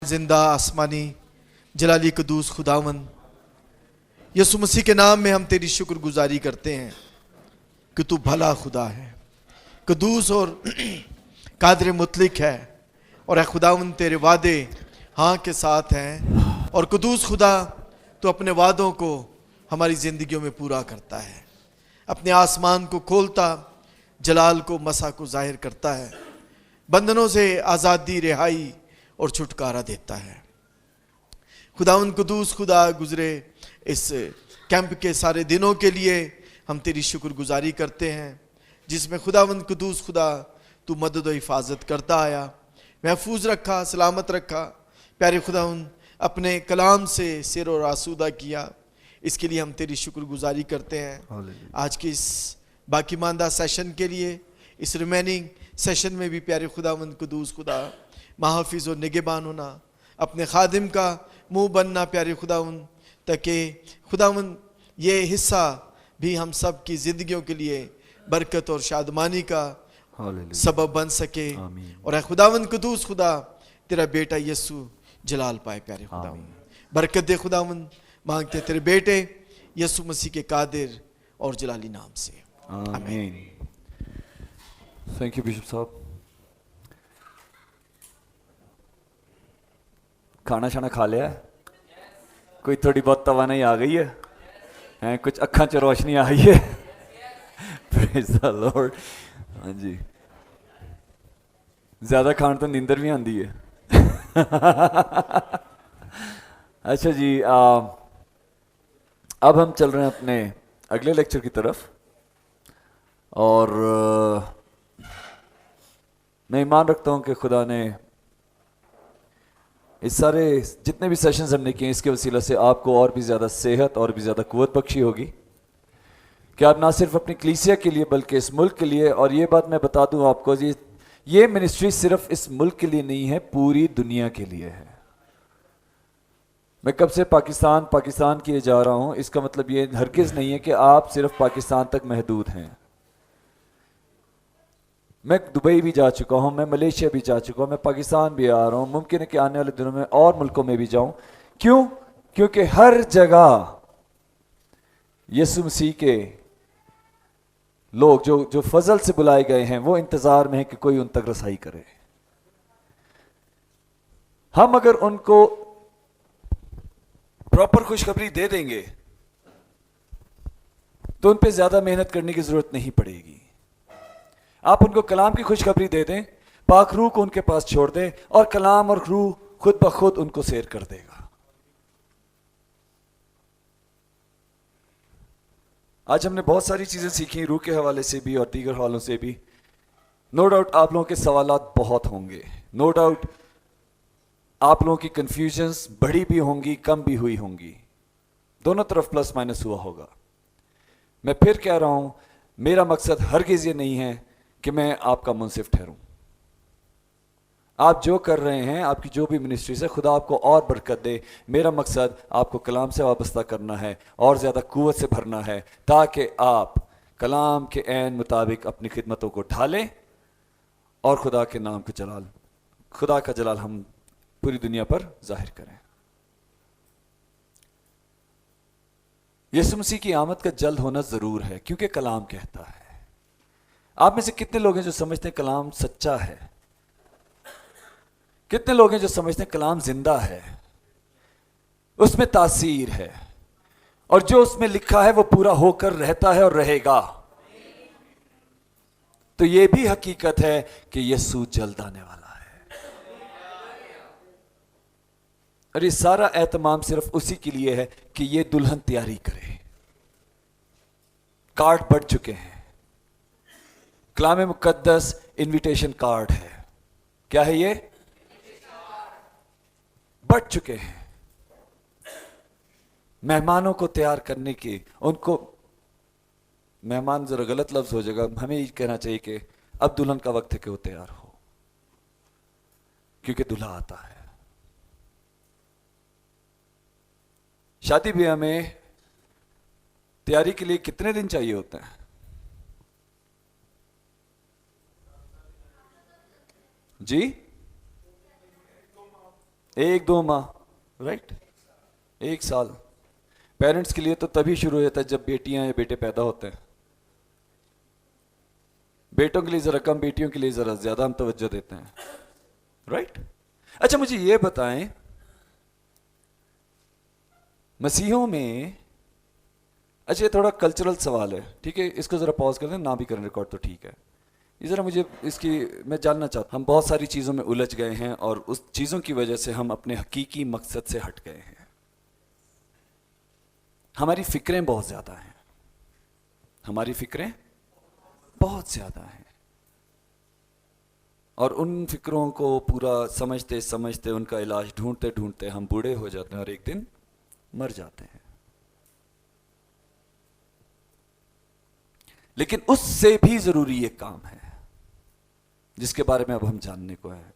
जिंदा आसमानी जलाली कदूस खुदावन, यसु मसीह के नाम में हम तेरी शुक्रगुजारी करते हैं कि तू भला खुदा है, कदूस और कादर मुतलिक है। और खुदावन तेरे वादे हाँ के साथ हैं, और कदूस खुदा तो अपने वादों को हमारी ज़िंदगियों में पूरा करता है, अपने आसमान को खोलता, जलाल को मसा को जाहिर करता है, बंधनों से आज़ादी रिहाई और छुटकारा देता है। खुदावन कदूस खुदा, गुजरे इस कैंप के सारे दिनों के लिए हम तेरी शुक्रगुजारी करते हैं, जिसमें खुदावन कदूस खुदा तू मदद व हिफाजत करता आया, महफूज रखा, सलामत रखा। प्यारे खुदावन अपने कलाम से सिर और आसूदा किया, इसके लिए हम तेरी शुक्रगुजारी करते हैं। आज के इस बाकी मानदा सेशन के लिए, इस रिमेनिंग सेशन में भी प्यारे खुदावन कदूस खुदा महाफिज और निगहबान होना, अपने खादिम का मुंह बनना प्यारे खुदावन, ताकि खुदावन ये हिस्सा भी हम सब की ज़िंदगियों के लिए बरकत और शादमानी का सबब बन सके। और खुदावन कदूस खुदा तेरा बेटा यीशु जलाल पाए। प्यारे खुदावन बरकत दे, खुदावन मांगते तेरे बेटे यीशु मसीह के कादिर और जलाली नाम से, आमीन। थैंक यू बिशप साहब। खाना शाना खा लिया है? कोई थोड़ी बहुत तवानाई आ गई है? कुछ अखा च रोशनी आ गई है? Praise the Lord. हाँ जी, ज्यादा खान तो नींदर भी आती है। अच्छा जी, अब हम चल रहे हैं अपने अगले लेक्चर की तरफ, और मैं ईमान रखता हूँ कि खुदा ने इस सारे जितने भी सेशंस हमने किए, इसके वसीला से आपको और भी ज़्यादा सेहत और भी ज़्यादा कुव्वत बख्शी होगी कि आप ना सिर्फ अपनी कलीसिया के लिए बल्कि इस मुल्क के लिए, और ये बात मैं बता दूं आपको जी, ये मिनिस्ट्री सिर्फ इस मुल्क के लिए नहीं है, पूरी दुनिया के लिए है। मैं कब से पाकिस्तान किए जा रहा हूं, इसका मतलब ये हरगिज़ नहीं है कि आप सिर्फ पाकिस्तान तक महदूद हैं। मैं दुबई भी जा चुका हूं, मैं मलेशिया भी जा चुका हूं, मैं पाकिस्तान भी आ रहा हूं, मुमकिन है कि आने वाले दिनों में और मुल्कों में भी जाऊं। क्यों? क्योंकि हर जगह यीशु मसीह के लोग जो फजल से बुलाए गए हैं, वो इंतजार में है कि कोई उन तक रसाई करे। हम अगर उनको प्रॉपर खुशखबरी दे देंगे तो उन पे ज्यादा मेहनत करने की जरूरत नहीं पड़ेगी। आप उनको कलाम की खुशखबरी दे दें, पाक रूह को उनके पास छोड़ दें, और कलाम और रूह खुद ब खुद उनको सैर कर देगा। आज हमने बहुत सारी चीजें सीखी, रूह के हवाले से भी और दीगर हवालों से भी। नो डाउट आप लोगों के सवालात बहुत होंगे, नो डाउट आप लोगों की कंफ्यूजन्स बढ़ी भी होंगी, कम भी हुई होंगी, दोनों तरफ प्लस माइनस हुआ होगा। मैं फिर कह रहा हूं, मेरा मकसद हरगिज़ ये नहीं है कि मैं आपका मुंसिफ ठहरूं। आप जो कर रहे हैं, आपकी जो भी मिनिस्ट्री से, खुदा आपको और बरकत दे। मेरा मकसद आपको कलाम से वाबस्ता करना है और ज़्यादा कुव्वत से भरना है, ताकि आप कलाम के ऐन मुताबिक अपनी खिदमतों को ढालें और खुदा के नाम का जलाल, खुदा का जलाल हम पूरी दुनिया पर जाहिर करें। यीशु मसीह की आमद का जल्द होना ज़रूर है, क्योंकि कलाम कहता है। आप में से कितने लोग हैं जो समझते हैं कलाम सच्चा है? कितने लोग हैं जो समझते हैं कलाम जिंदा है, उसमें तासीर है, और जो उसमें लिखा है वो पूरा होकर रहता है और रहेगा? तो ये भी हकीकत है कि यीशु जल्द आने वाला है, और ये सारा एहतमाम सिर्फ उसी के लिए है कि ये दुल्हन तैयारी करे। कार्ड बढ़ चुके हैं, कलाम मुकद्दस इनविटेशन कार्ड है। क्या है ये? बढ़ चुके हैं। मेहमानों को तैयार करने की, उनको, मेहमान जरा गलत लफ्ज हो जाएगा, हमें ये कहना चाहिए कि अब दुल्हन का वक्त है कि वो तैयार हो, क्योंकि दूल्हा आता है। शादी ब्याह में तैयारी के लिए कितने दिन चाहिए होते हैं? जी 1-2 माह, राइट, 1 साल। पेरेंट्स के लिए तो तभी शुरू हो जाता है जब बेटियां या बेटे पैदा होते हैं। बेटों के लिए जरा कम, बेटियों के लिए जरा ज्यादा हम तवज्जो देते हैं, राइट। अच्छा मुझे ये बताएं, मसीहों में, अच्छा ये थोड़ा कल्चरल सवाल है, ठीक है, इसको जरा पॉज कर दें, ना भी करें रिकॉर्ड तो ठीक है। ये जरा मुझे इसकी मैं जानना चाहता हूं। हम बहुत सारी चीजों में उलझ गए हैं और उस चीजों की वजह से हम अपने हकीकी मकसद से हट गए हैं। हमारी फिक्रें बहुत ज्यादा हैं, हमारी फिक्रें बहुत ज्यादा हैं, और उन फिक्रों को पूरा समझते समझते उनका इलाज ढूंढते ढूंढते हम बूढ़े हो जाते हैं और एक दिन मर जाते हैं। लेकिन उससे भी जरूरी एक काम है जिसके बारे में अब हम जानने को है।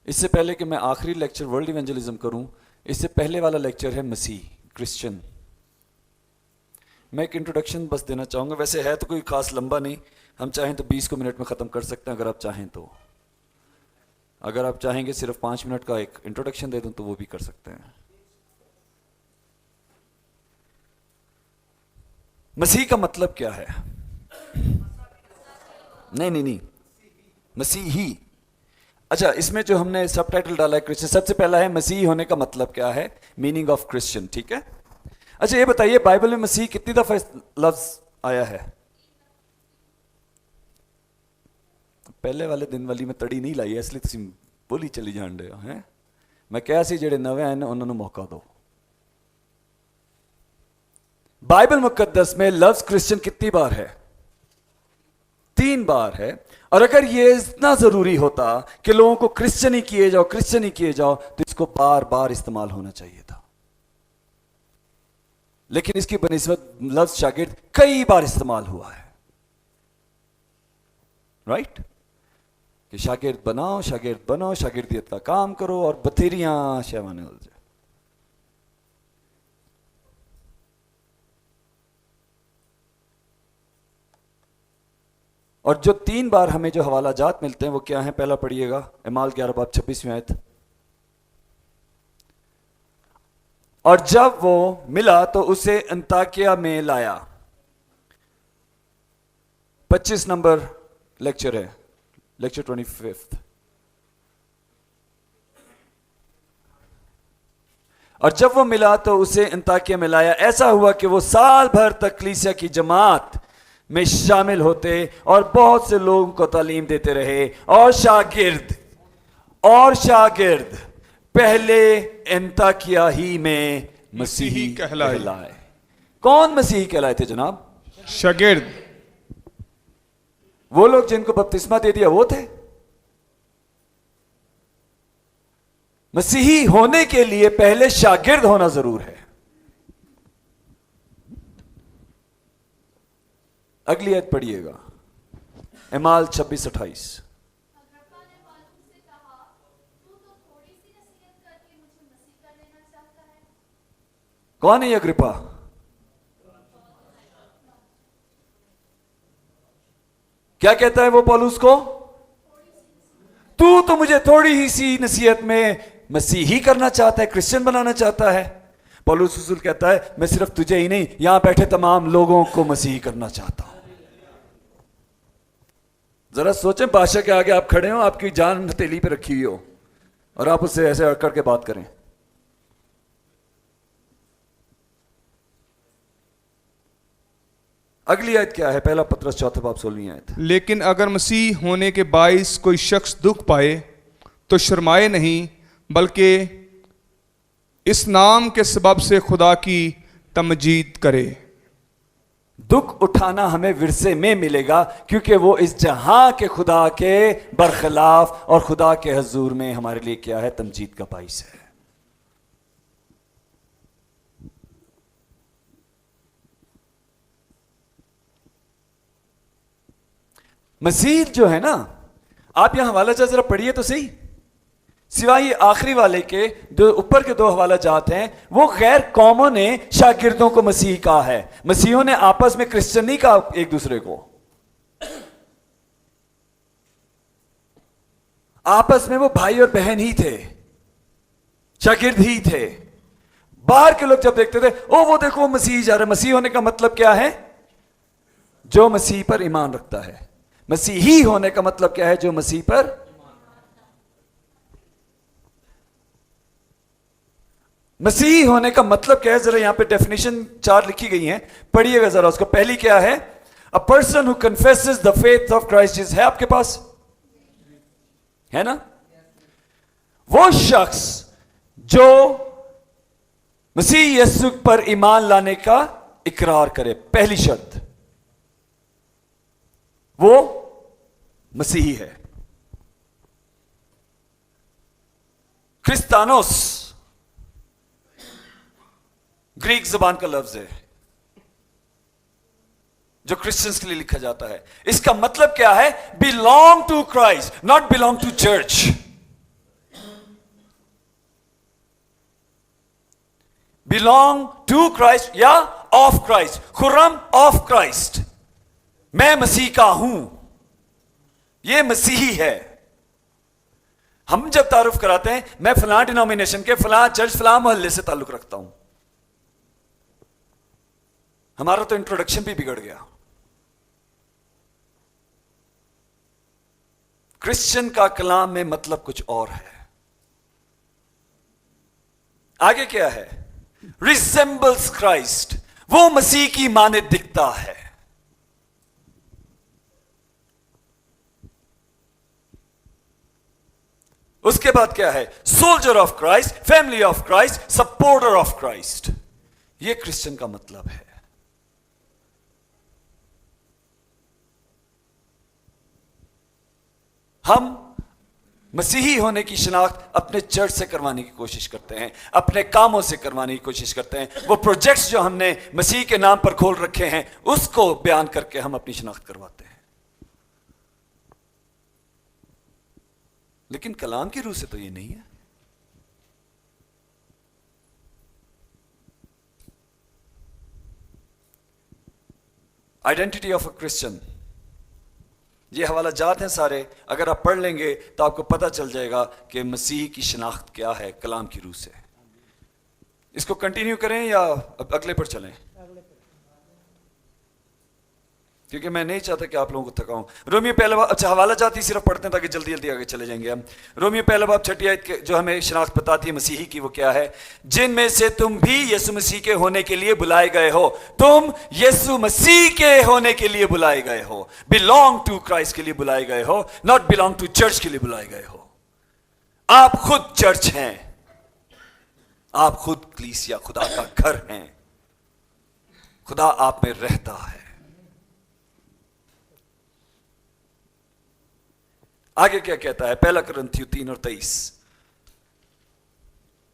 इससे पहले कि मैं आखिरी लेक्चर वर्ल्ड इवेंजलिज्म करूं, इससे पहले वाला लेक्चर है मसीह, क्रिश्चियन। मैं एक इंट्रोडक्शन बस देना चाहूंगा, वैसे है तो कोई खास लंबा नहीं, हम चाहें तो 20 को मिनट में खत्म कर सकते हैं अगर आप चाहें तो। अगर आप चाहेंगे सिर्फ 5 मिनट का एक इंट्रोडक्शन दे दूं तो वो भी कर सकते हैं। मसीह का मतलब क्या है? नहीं, मसीही। अच्छा, इसमें जो हमने सबटाइटल डाला है क्रिश्चियन, सबसे पहला है मसीह होने का मतलब क्या है, मीनिंग ऑफ क्रिश्चियन, ठीक है। अच्छा ये बताइए, बाइबल में मसीह कितनी दफा लफ्ज आया है? पहले वाले दिन वाली में तड़ी नहीं लाई है, इसलिए तुम बोली चली जान रहे हो हैं। मैं कहा सी जेडे नवे आए ने उन्होंने मौका दो। बाइबल मुकद्दस में लफ्ज क्रिश्चियन कितनी बार है? 3 बार है। और अगर ये इतना जरूरी होता कि लोगों को क्रिश्चियन ही किए जाओ, क्रिश्चियन ही किए जाओ, तो इसको बार बार इस्तेमाल होना चाहिए था। लेकिन इसकी बनिस्बत लफ्ज शागिर्द कई बार इस्तेमाल हुआ है, राइट, कि शागिर्द बनाओ, शागिर्द बनो, शागिर्दियत का काम करो, और बथेरियां शैवाने उलझे। और जो 3 बार हमें जो हवाला जात मिलते हैं वो क्या है? पहला पढ़िएगा, इमाल 11 बाब 26वीं आयत। और जब वो मिला तो उसे अंताकिया में लाया। 25 नंबर लेक्चर है, लेक्चर 25। और जब वो मिला तो उसे अंताकिया में लाया। ऐसा हुआ कि वो साल भर तक कलीसिया की जमात में शामिल होते और बहुत से लोगों को तालीम देते रहे, और शागिर्द पहले अंताकिया ही में मसीही कहलाए। कौन मसीही कहलाए थे जनाब? शागिर्द। वो लोग जिनको बपतिस्मा दे दिया वो थे। मसीही होने के लिए पहले शागिर्द होना जरूर है। अगली आयत पढ़िएगा, इमाल 26-28। कौन है ये अग्रिप्पा? क्या कहता है वो पौलुस को? तू तो मुझे थोड़ी ही सी नसीहत में मसीही करना चाहता है, क्रिश्चियन बनाना चाहता है। पौलुस रसूल कहता है मैं सिर्फ तुझे ही नहीं, यहां बैठे तमाम लोगों को मसीही करना चाहता हूं। जरा सोचें, बादशाह के आगे आप खड़े हो, आपकी जान हथेली पे रखी हुई हो, और आप उससे ऐसे अड़ करके बात करें। अगली आयत क्या है? पहला पत्रस 4 बाब 16वीं आयत। लेकिन अगर मसीह होने के बाइस कोई शख्स दुख पाए तो शर्माए नहीं, बल्कि इस नाम के सबब से खुदा की तमजीद करे। दुख उठाना हमें विरसे में मिलेगा, क्योंकि वो इस जहां के खुदा के बरखिलाफ और खुदा के हजूर में हमारे लिए क्या है? तमजीद का बाइस है। मसीह जो है ना, आप यहां हवाला जात जरा पढ़िए तो सही, सिवाय आखिरी वाले के जो ऊपर के 2 हवाला जात हैं, वो गैर कौमों ने शागिर्दों को मसीह कहा है। मसीहों ने आपस में क्रिश्चियन नहीं कहा एक दूसरे को, आपस में वो भाई और बहन ही थे। शागिर्द ही थे। बाहर के लोग जब देखते थे, ओ वो देखो मसीह जा रहा है। मसीह होने का मतलब क्या है? जो मसीह पर ईमान रखता है। मसीही होने का मतलब क्या है? जो मसीह पर मसीही होने का मतलब क्या है? जरा यहां पे डेफिनेशन 4 लिखी गई हैं, पढ़िएगा जरा उसको। पहली क्या है? A person who confesses the faith of Christ Jesus. है आपके पास? है ना? वो शख्स जो मसीह यीशु पर ईमान लाने का इकरार करे, पहली शर्त, वो मसीही है। क्रिस्तानोस ग्रीक जबान का लफ्ज है जो क्रिश्चियंस के लिए लिखा जाता है। इसका मतलब क्या है? Belong to Christ, not belong to church. Belong to Christ या of Christ. Khurram of Christ, मैं मसीह का हूं, यह मसीही है। हम जब तारुफ कराते हैं, मैं फलां डिनोमिनेशन के, फलां चर्च, फलां मोहल्ले से ताल्लुक रखता हूं, हमारा तो इंट्रोडक्शन भी बिगड़ गया। क्रिश्चियन का कलाम में मतलब कुछ और है। आगे क्या है? रिसेंबल्स क्राइस्ट, वो मसीह की माने दिखता है। उसके बाद क्या है? Soldier of Christ, family of Christ, supporter of Christ. यह क्रिश्चियन का मतलब है। हम मसीही होने की शनाख्त अपने चर्च से करवाने की कोशिश करते हैं, अपने कामों से करवाने की कोशिश करते हैं। वो प्रोजेक्ट्स जो हमने मसीह के नाम पर खोल रखे हैं, उसको बयान करके हम अपनी शनाख्त करवाते हैं। लेकिन कलाम की रूह से तो ये नहीं है। आइडेंटिटी ऑफ अ क्रिश्चियन, ये हवाला जात हैं सारे, अगर आप पढ़ लेंगे तो आपको पता चल जाएगा कि मसीह की शनाख्त क्या है कलाम की रूह से। इसको कंटिन्यू करें या अगले पर चलें? क्योंकि मैं नहीं चाहता कि आप लोगों को थकाऊं। रोमियो पहला बाब, अच्छा हवाला जात ही सिर्फ पढ़ते हैं ताकि जल्दी जल्दी आगे चले जाएंगे हम। रोमियो पहला बाब 6 आयत जो हमें शनाख्त बताती है मसीही की, वो क्या है? जिनमें से तुम भी यीशु मसीह के होने के लिए बुलाए गए हो। तुम यीशु मसीह के होने के लिए बुलाए गए हो, बिलोंग टू क्राइस्ट के लिए बुलाए गए हो, नॉट बिलोंग टू चर्च के लिए बुलाए गए हो। आप खुद चर्च हैं, आप खुद कलीसिया, खुदा का घर हैं। खुदा आप में रहता है। आगे क्या कहता है? 1 कुरिन्थियों 3 और 23,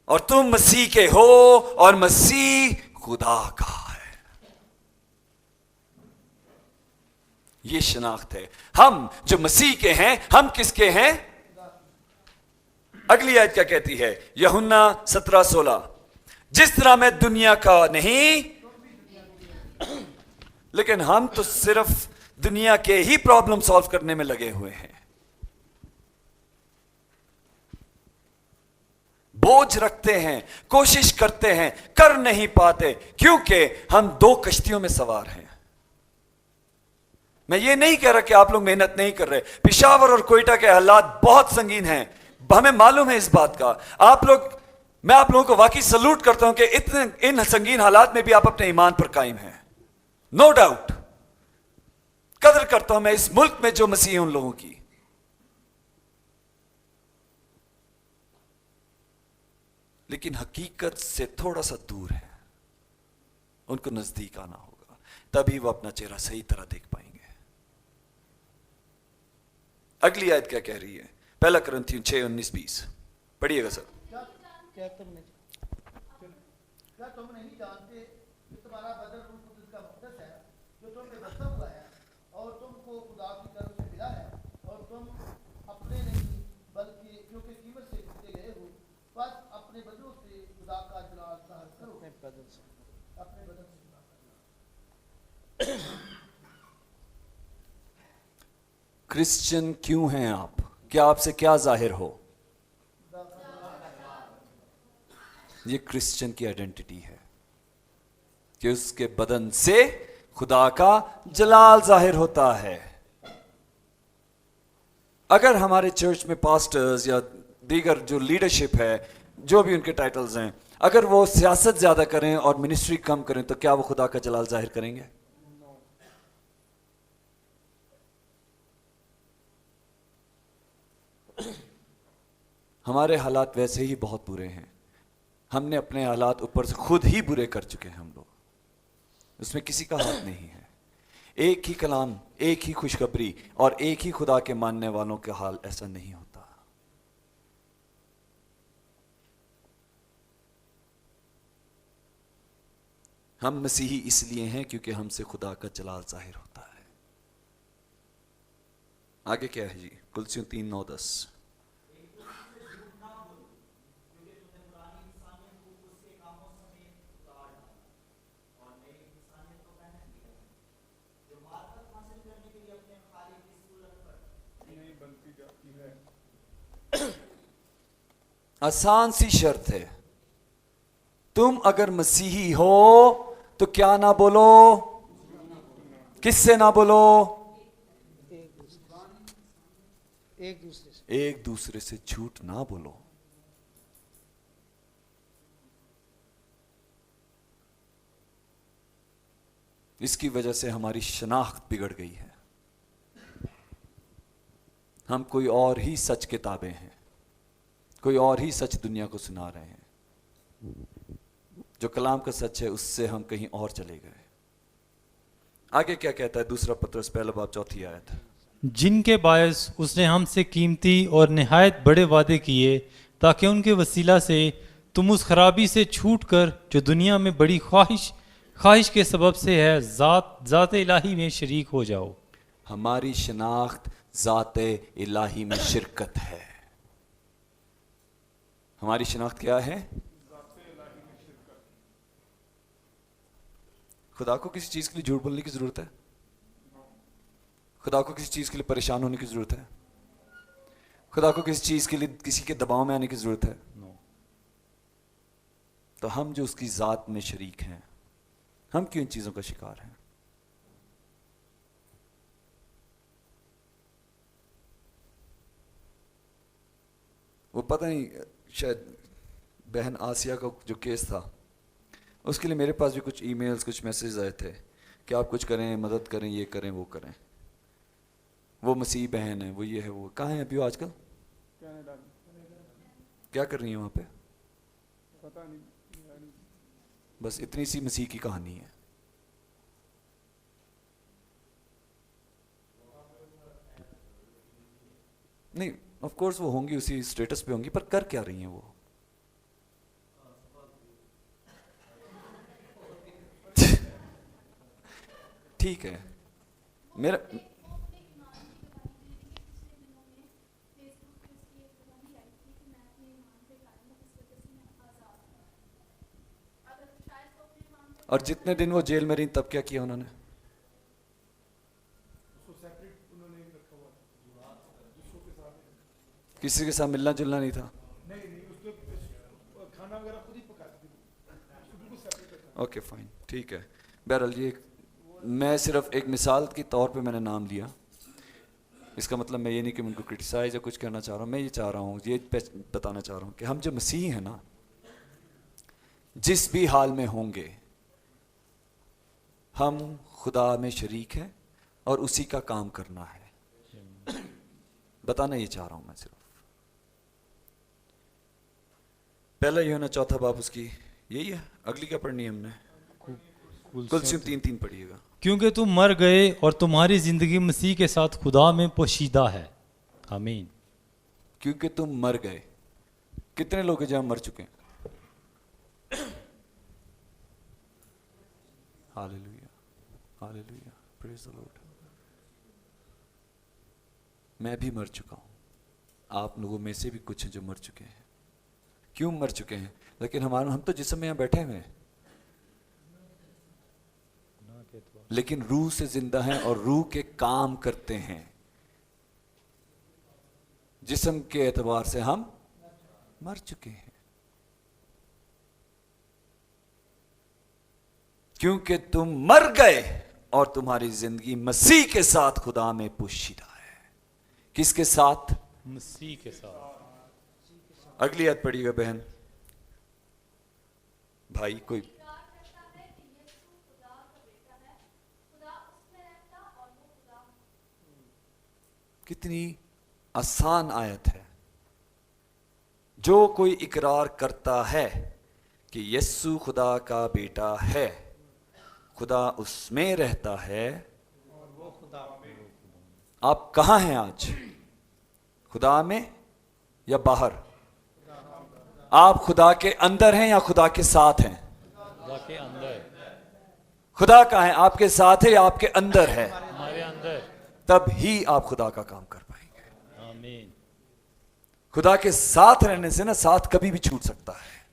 और तुम मसीह के हो और मसीह खुदा का है। ये शनाख्त है। हम जो मसीह के हैं, हम किसके हैं? अगली आयत क्या कहती है? यूहन्ना 17:16, जिस तरह मैं दुनिया का नहीं, लेकिन हम तो सिर्फ दुनिया के ही प्रॉब्लम सॉल्व करने में लगे हुए हैं। बोझ रखते हैं, कोशिश करते हैं, कर नहीं पाते, क्योंकि हम 2 कश्तियों में सवार हैं। मैं ये नहीं कह रहा कि आप लोग मेहनत नहीं कर रहे। पेशावर और कोयटा के हालात बहुत संगीन हैं, हमें मालूम है इस बात का। मैं आप लोगों को वाकई सलूट करता हूं कि इतने इन संगीन हालात में भी आप अपने ईमान पर कायम हैं। नो डाउट कदर करता हूं मैं इस मुल्क में जो मसीह उन लोगों की, लेकिन हकीकत से थोड़ा सा दूर है। उनको नजदीक आना होगा, तभी वो अपना चेहरा सही तरह देख पाएंगे। अगली आयत क्या कह रही है? 1 कुरिन्थियों 6:19-20 पढ़िएगा सर। क्या तुम नहीं जानते कि तुम्हारा बदन रूह कुदस का मुक़द्दस है जो तुम में बसा हुआ है और तुमको खुदा की तरफ से मिला है, और तुम अपने नहीं बल्कि क्योंकि कीमत से खरीदे गए हो, बस अपने बदनों से खुदा का जलाल ज़ाहिर करो। अपने बदन से खुदा का जलाल। क्रिश्चियन क्यों हैं आप? क्या आपसे क्या जाहिर हो? یہ کرسچن کی آئیڈینٹی ہے کہ اس کے بدن سے خدا کا جلال ظاہر ہوتا ہے. اگر ہمارے چرچ میں پاسٹرز یا دیگر جو لیڈرشپ ہے, جو بھی ان کے ٹائٹلز ہیں, اگر وہ سیاست زیادہ کریں اور منسٹری کم کریں تو کیا وہ خدا کا جلال ظاہر کریں گے؟ ہمارے حالات ویسے ہی بہت برے ہیں. ہم نے اپنے حالات اوپر سے خود ہی برے کر چکے ہیں ہم لوگ, اس میں کسی کا ہاتھ نہیں ہے. ایک ہی کلام, ایک ہی خوشخبری اور ایک ہی خدا کے ماننے والوں کا حال ایسا نہیں ہوتا. ہم مسیحی اس لیے ہیں کیونکہ ہم سے خدا کا جلال ظاہر ہوتا ہے. آگے کیا ہے جی؟ کلسیوں 3:9-10. آسان سی شرط ہے, تم اگر مسیحی ہو تو کیا نہ بولو؟ کس سے نہ بولو؟ ایک دوسرے سے جھوٹ نہ بولو. اس کی وجہ سے ہماری شناخت بگڑ گئی ہے. ہم کوئی اور ہی سچ کتابیں ہیں, کوئی اور ہی سچ دنیا کو سنا رہے ہیں. جو کلام کا سچ ہے اس سے ہم کہیں اور چلے گئے. آگے کیا کہتا ہے؟ دوسرا پطرس 1:4 آیت. جن کے باعث اس نے ہم سے قیمتی اور نہایت بڑے وعدے کیے تاکہ ان کے وسیلہ سے تم اس خرابی سے چھوٹ کر جو دنیا میں بڑی خواہش کے سبب سے ہے ذات الہی میں شریک ہو جاؤ. ہماری شناخت ذات الہی میں شرکت ہے. ہماری شناخت کیا ہے؟ خدا کو کسی چیز کے لیے جھوٹ بولنے کی ضرورت ہے؟ خدا کو کسی چیز کے لیے پریشان ہونے کی ضرورت ہے؟ خدا کو کسی چیز کے لیے کسی کے دباؤ میں آنے کی ضرورت ہے؟ تو ہم جو اس کی ذات میں شریک ہیں, ہم کیوں ان چیزوں کا شکار ہیں؟ وہ پتہ نہیں, شاید بہن آسیہ کا جو کیس تھا اس کے لیے میرے پاس بھی کچھ ای میلز, کچھ میسیج آئے تھے کہ آپ کچھ کریں, مدد کریں, یہ کریں, وہ کریں. وہ مسیح بہن ہے, وہ یہ ہے, وہ کہاں ہیں ابھی وہ آج کل؟ کیا کر رہی ہیں وہاں پہ؟ بس اتنی سی مسیح کی کہانی ہے. نہیں, آف کورس وہ ہوں گی, اسی اسٹیٹس پہ ہوں گی, پر کر کیا رہی ہیں وہ؟ ٹھیک ہے. میرا اور جتنے دن وہ جیل میں رہی تب کیا کیا انہوں نے؟ کسی کے ساتھ ملنا جلنا نہیں تھا. اوکے فائن, ٹھیک ہے. بہرحال یہ میں صرف ایک مثال کے طور پہ میں نے نام لیا. اس کا مطلب میں یہ نہیں کہ میں ان کو کرٹیسائز یا کچھ کرنا چاہ رہا ہوں. میں یہ چاہ رہا ہوں, یہ بتانا چاہ رہا ہوں کہ ہم جو مسیح ہیں نا, جس بھی حال میں ہوں گے ہم خدا میں شریک ہیں اور اسی کا کام کرنا ہے. بتانا یہ چاہ رہا ہوں میں صرف. پہلا یوحنا 4 باب اس کی یہی ہے. اگلی کیا پڑھنی ہے ہم نے؟ کلسیوں 3:3 پڑھیے گا. کیونکہ تم مر گئے اور تمہاری زندگی مسیح کے ساتھ خدا میں پوشیدہ ہے. آمین. کیونکہ تم مر گئے. کتنے لوگ ہیں جہاں مر چکے ہیں؟ ہاللیلویا, ہاللیلویا, پریز دی لارڈ. میں بھی مر چکا ہوں. آپ لوگوں میں سے بھی کچھ ہیں جو مر چکے ہیں. کیوں مر چکے ہیں؟ لیکن ہم تو جسم میں یہاں بیٹھے ہوئے ہیں, لیکن روح سے زندہ ہیں اور روح کے کام کرتے ہیں. جسم کے اعتبار سے ہم مر چکے ہیں. क्योंकि तुम मर गए और तुम्हारी जिंदगी मसीह के साथ खुदा में पोशीदा है। किसके साथ? मसीह के साथ। अगली आयत पढ़िएगा बहन, भाई कोई। कितनी आसान आयत है। जो कोई इकरार करता है कि यीशु खुदा का बेटा है, खुदा उसमें रहता है। आप कहां हैं आज? खुदा में या बाहर? आप खुदा के अंदर हैं या खुदा के साथ हैं? खुदा के अंदर। खुदा कहाँ है? आपके साथ है या आपके अंदर है? हमारे अंदर। तब ही आप खुदा का काम कर पाएंगे। आमीन। खुदा के साथ रहने से ना साथ कभी भी छूट सकता है।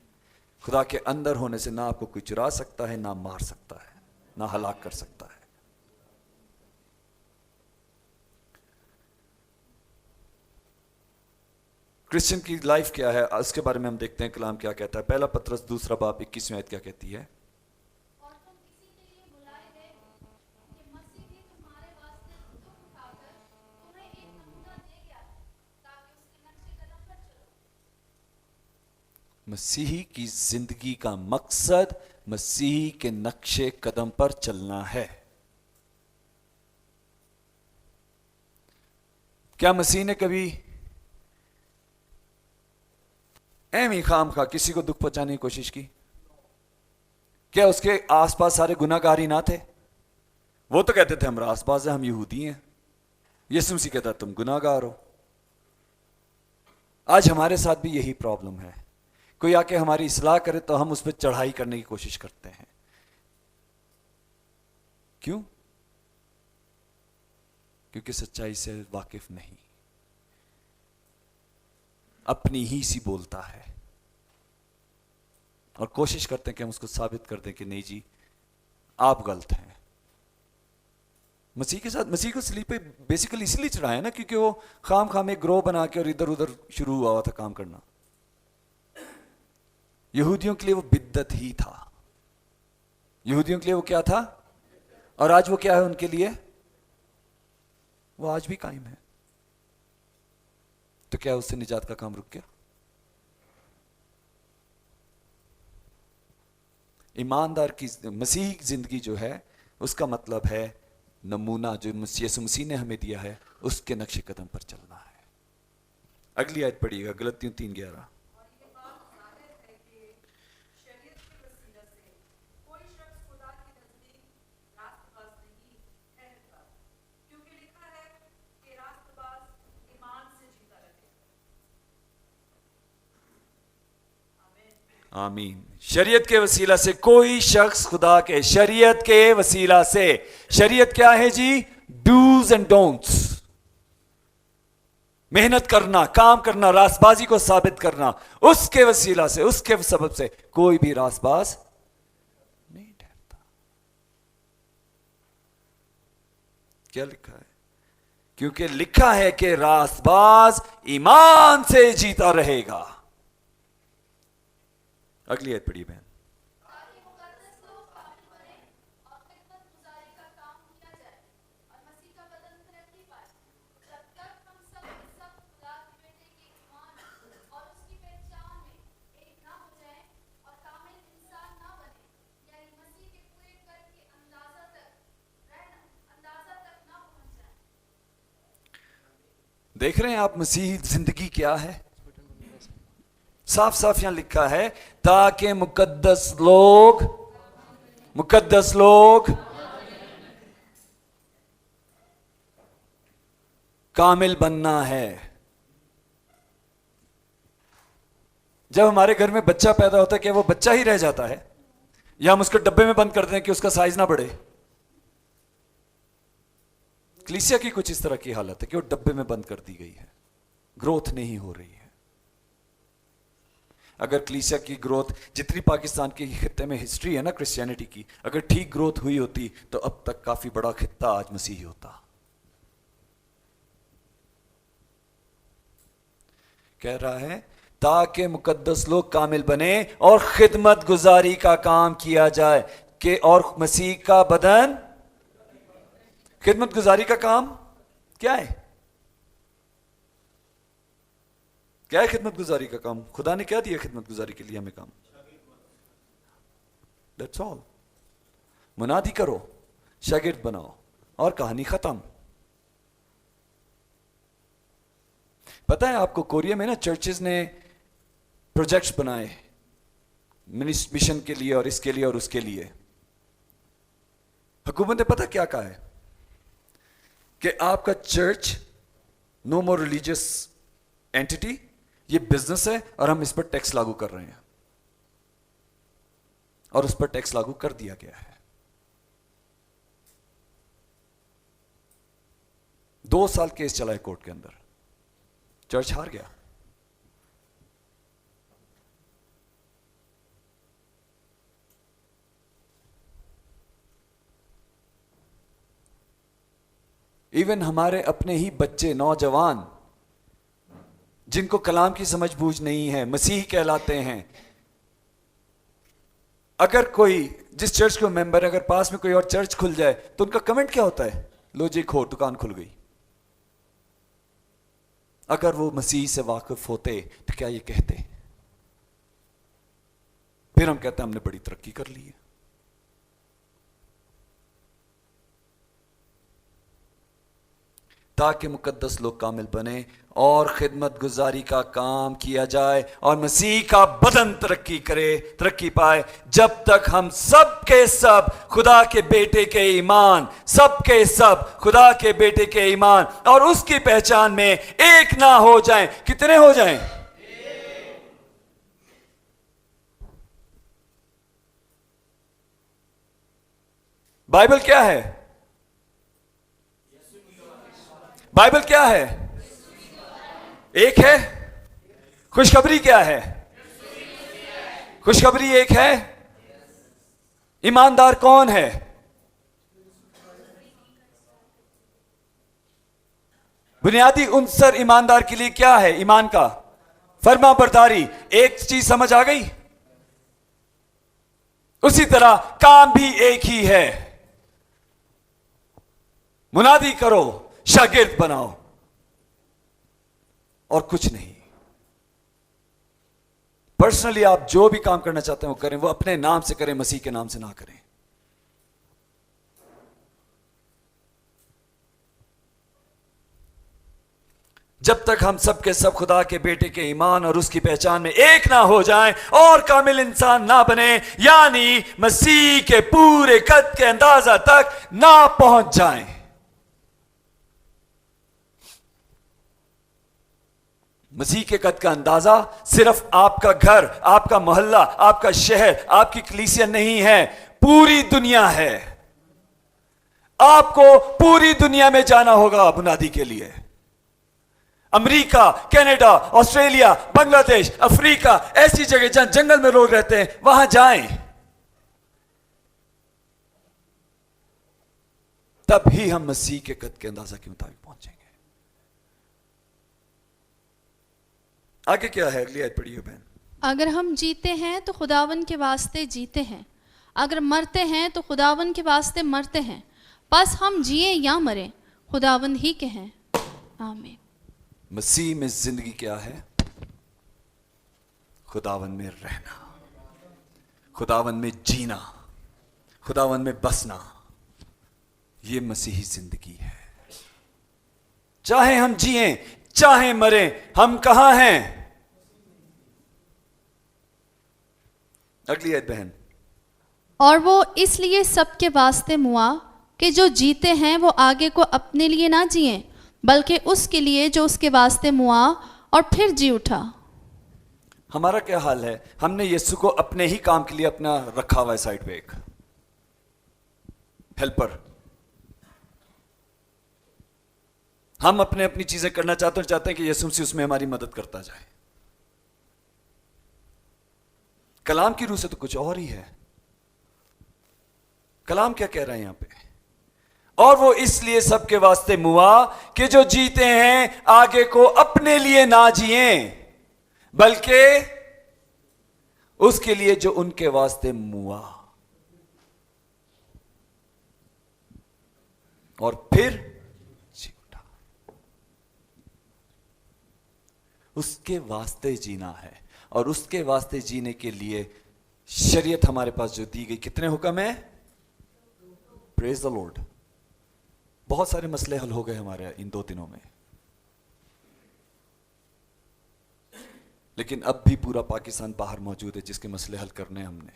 खुदा के अंदर होने से ना आपको कोई चुरा सकता है, ना मार सकता है, ना हलाक कर सकता है। क्रिश्चियन की लाइफ क्या है, उसके बारे में हम देखते हैं कलाम क्या कहता है। पहला पत्रस 2 बाब 21 आयत क्या कहती है? और तुम इसी के लिए बुलाए गए हो कि मसीह भी तुम्हारे वास्ते दुख उठाकर तुम्हें एक नमूना दे गया है ताकि उसके नक्शे कदम पर चलो। मसीही की जिंदगी का मकसद मसीही के नक्शे कदम पर चलना है। क्या मसीह ने कभी एमी खाम खा किसी को दुख पहुंचाने की कोशिश की? क्या उसके आसपास सारे गुनाहगार ही ना थे? वो तो कहते थे हम रासबाज हैं, हम यहूदी हैं। यीशु मसीह कहता तुम गुनाहगार हो। आज हमारे साथ भी यही प्रॉब्लम है। कोई आके हमारी इस्लाह करे तो हम उस पर चढ़ाई करने की कोशिश करते हैं। क्यों? क्योंकि सच्चाई से वाकिफ नहीं, अपनी ही सी बोलता है और कोशिश करते हैं कि हम उसको साबित कर दें कि नहीं जी आप गलत हैं। मसीह के साथ, मसीह को सलीब पे बेसिकली इसलिए चढ़ाया ना क्योंकि वो खाम खाम एक ग्रोह बना के और इधर उधर शुरू हुआ था काम करना। यहूदियों के लिए वो बिद्दत ही था। यहूदियों के लिए वो क्या था? और आज वो क्या है उनके लिए? वो आज भी कायम है। तो क्या उससे निजात का काम रुक गया? ईमानदार की मसीह जिंदगी जो है उसका मतलब है नमूना जो यीशु मसीह ने हमें दिया है उसके नक्शे कदम पर चलना है। अगली आयत पढ़िएगा, गलतियों 3:11। आमीन। शरीयत के वसीला से कोई शख्स खुदा के, शरीयत के वसीला से, शरीयत क्या है जी? Dos and don'ts. मेहनत करना, काम करना, रासबाजी को साबित करना, उसके वसीला से, उसके सबब से कोई भी रासबाज नहीं ठहरता। क्या लिखा है? क्योंकि लिखा है कि रासबाज ईमान से जीता रहेगा। अगली आयत पढ़िए बहन। ताकि मुकद्दस लोग काबिल बने और खिदमत गुजारी का काम किया जाए और मसीह का बदन तरक्की पाए, जब तक हम सब खुदा के बेटे के ईमान और उसकी पहचान में एक ना हो जाए और कामिल इंसान ना बने, यानी मसीह के पूरे कर के अंदाजा तक ना पहुंच जाए। देख रहे हैं आप मसीह जिंदगी क्या है? साफ साफ यहां लिखा है ताकि मुकद्दस लोग कामिल बनना है। जब हमारे घर में बच्चा पैदा होता है क्या वो बच्चा ही रह जाता है या हम उसको डब्बे में बंद कर दें कि उसका साइज ना बढ़े? कलीसिया की कुछ इस तरह की हालत है कि वो डब्बे में बंद कर दी गई है, ग्रोथ नहीं हो रही है। अगर कलीसिया की ग्रोथ जितनी पाकिस्तान के खित्ते में हिस्ट्री है ना क्रिश्चियनिटी की, अगर ठीक ग्रोथ हुई होती तो अब तक काफी बड़ा खित्ता आज मसीही होता। कह रहा है ताकि मुकद्दस लोग कामिल बने और खिदमत गुजारी का काम किया जाए। کہ اور مسیح کا بدن خدمت گزاری کا کام کیا ہے؟ کیا ہے خدمت گزاری کا کام؟ خدا نے کیا دیا خدمت گزاری کے لیے ہمیں کام؟ That's all. منادی کرو، شاگرد بناؤ، اور کہانی ختم. پتہ ہے آپ کو کوریا میں نا چرچز نے پروجیکٹس بنائے مشن کے لیے اور اس کے لیے اور اس کے لیے. حکومت نے پتہ کیا کہا ہے کہ آپ کا چرچ نو مور ریلیجیس اینٹی، یہ بزنس ہے اور ہم اس پر ٹیکس لاگو کر رہے ہیں، اور اس پر ٹیکس لاگو کر دیا گیا ہے. 2 سال کیس چلا ہے کورٹ کے اندر، چرچ ہار گیا. ایون ہمارے اپنے ہی بچے، نوجوان جن کو کلام کی سمجھ بوجھ نہیں ہے، مسیح کہلاتے ہیں، اگر کوئی جس چرچ کو ممبر ہے، اگر پاس میں کوئی اور چرچ کھل جائے تو ان کا کمنٹ کیا ہوتا ہے؟ لو جی کھو دکان کھل گئی. اگر وہ مسیح سے واقف ہوتے تو کیا یہ کہتے؟ پھر ہم کہتے ہیں ہم نے بڑی ترقی کر لی ہے. تاکہ مقدس لوگ کامل بنے اور خدمت گزاری کا کام کیا جائے اور مسیح کا بدن ترقی کرے، ترقی پائے، جب تک ہم سب کے سب خدا کے بیٹے کے ایمان، سب کے سب خدا کے بیٹے کے ایمان اور اس کی پہچان میں ایک نہ ہو جائیں. کتنے ہو جائیں؟ بائبل کیا ہے؟ بائبل کیا ہے؟ ایک ہے. خوشخبری کیا ہے؟ خوشخبری ایک ہے. ایماندار کون ہے؟ بنیادی عنصر ایماندار کے لیے کیا ہے؟ ایمان کا فرما برداری. ایک چیز سمجھ آ گئی؟ اسی طرح کام بھی ایک ہی ہے. منادی کرو، شاگرد بناؤ، اور کچھ نہیں. پرسنلی آپ جو بھی کام کرنا چاہتے ہیں وہ کریں، وہ اپنے نام سے کریں، مسیح کے نام سے نہ کریں. جب تک ہم سب کے سب خدا کے بیٹے کے ایمان اور اس کی پہچان میں ایک نہ ہو جائیں اور کامل انسان نہ بنے، یعنی مسیح کے پورے قد کے اندازہ تک نہ پہنچ جائیں. مسیح کے قد کا اندازہ صرف آپ کا گھر، آپ کا محلہ، آپ کا شہر، آپ کی کلیسیا نہیں ہے، پوری دنیا ہے. آپ کو پوری دنیا میں جانا ہوگا منادی کے لیے. امریکہ، کینیڈا، آسٹریلیا، بنگلہ دیش، افریقہ، ایسی جگہ جہاں جنگل میں لوگ رہتے ہیں وہاں جائیں. تب ہی ہم مسیح کے قد کے اندازہ کے مطابق پہنچیں گے. آگے کیا ہے؟ اگلی آیت پڑھیے بہن. اگر ہم جیتے ہیں تو خداون کے واسطے جیتے ہیں، اگر مرتے ہیں تو خداون کے واسطے مرتے ہیں. پس ہم جیے یا مریں خداون ہی کے ہیں. آمین. مسیح میں زندگی کیا ہے؟ خداون میں رہنا، خداون میں جینا، خداون میں بسنا. یہ مسیحی زندگی ہے. چاہے ہم جییں چاہے مریں، ہم کہاں ہیں؟ اگلی آیت بہن. اور وہ اس لیے سب کے واسطے موا کہ جو جیتے ہیں وہ آگے کو اپنے لیے نہ جئیں بلکہ اس کے لیے جو اس کے واسطے موا اور پھر جی اٹھا. ہمارا کیا حال ہے؟ ہم نے یسوع کو اپنے ہی کام کے لیے اپنا رکھا ہوا ہے سائڈ پہ، ایک ہیلپر. ہم اپنی چیزیں کرنا چاہتے ہیں، چاہتے ہیں کہ یسوع مسیح اس میں ہماری مدد کرتا جائے. کلام کی روح سے تو کچھ اور ہی ہے. کلام کیا کہہ رہا ہے یہاں پہ؟ اور وہ اس لیے سب کے واسطے موا کہ جو جیتے ہیں آگے کو اپنے لیے نہ جئیں بلکہ اس کے لیے جو ان کے واسطے موا. और फिर जी उठा। उसके वास्ते जीना है, और उसके वास्ते जीने के लिए शरीयत हमारे पास जो दी गई, कितने हुक्म है? Praise the Lord. बहुत सारे मसले हल हो गए हमारे इन 2 दिनों में, लेकिन अब भी पूरा पाकिस्तान बाहर मौजूद है जिसके मसले हल करने हैं हमने।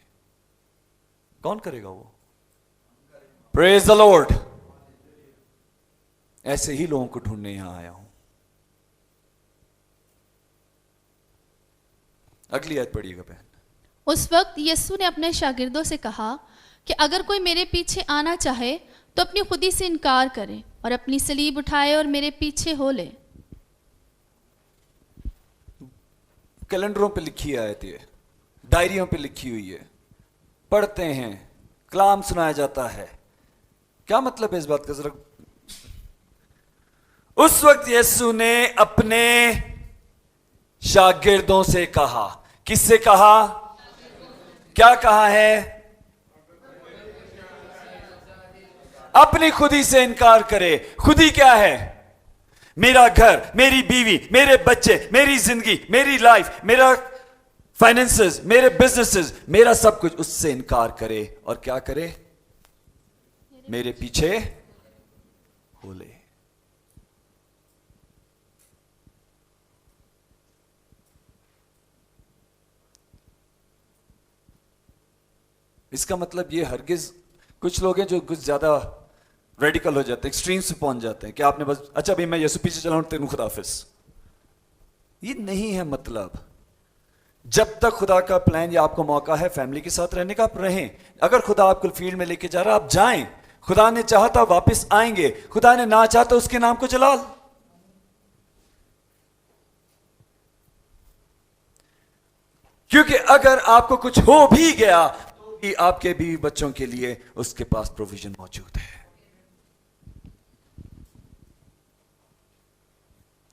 कौन करेगा वो? Praise the Lord. ऐसे ही लोगों को ढूंढने यहां आया हूं। अगली आयत पढ़िएगा बहन। उस वक्त यीशु ने अपने शागिर्दों से कहा कि अगर कोई मेरे पीछे आना चाहे तो अपनी खुदी से इनकार करे और अपनी सलीब उठाए और मेरे पीछे हो ले। कैलेंडरों पे लिखी आयत है, डायरियों पे लिखी हुई है, पढ़ते हैं, कलाम सुनाया जाता है। क्या मतलब है इस बात का? जरा उस वक्त यीशु ने अपने शागिर्दों से कहा। किससे कहा? क्या कहा है? अपनी खुदी से इनकार करे। खुदी क्या है? मेरा घर, मेरी बीवी, मेरे बच्चे, मेरी जिंदगी, मेरी लाइफ, मेरा फाइनेंसेस, मेरे बिजनेसेस, मेरा सब कुछ, उससे इनकार करे और क्या करे? मेरे पीछे हो ले। इसका मतलब ये हरगिज, कुछ लोग हैं जो कुछ ज्यादा रेडिकल हो जाते हैं, एक्सट्रीम से पहुंच जाते हैं कि आपने बस अच्छा भाई मैं यीशु पीछे चलाऊं तेनू खुदा हाफिज। ये नहीं है मतलब। जब तक खुदा का प्लान या आपको मौका है फैमिली के साथ रहने का, आप रहें। अगर खुदा आपको फील्ड में लेके जा रहा है, आप जाएं। खुदा ने चाहा था वापस आएंगे, खुदा ने ना चाहा तो उसके नाम को जलाल। क्योंकि अगर आपको कुछ हो भी गया तो भी आपके बीवी बच्चों के लिए उसके पास प्रोविजन मौजूद है।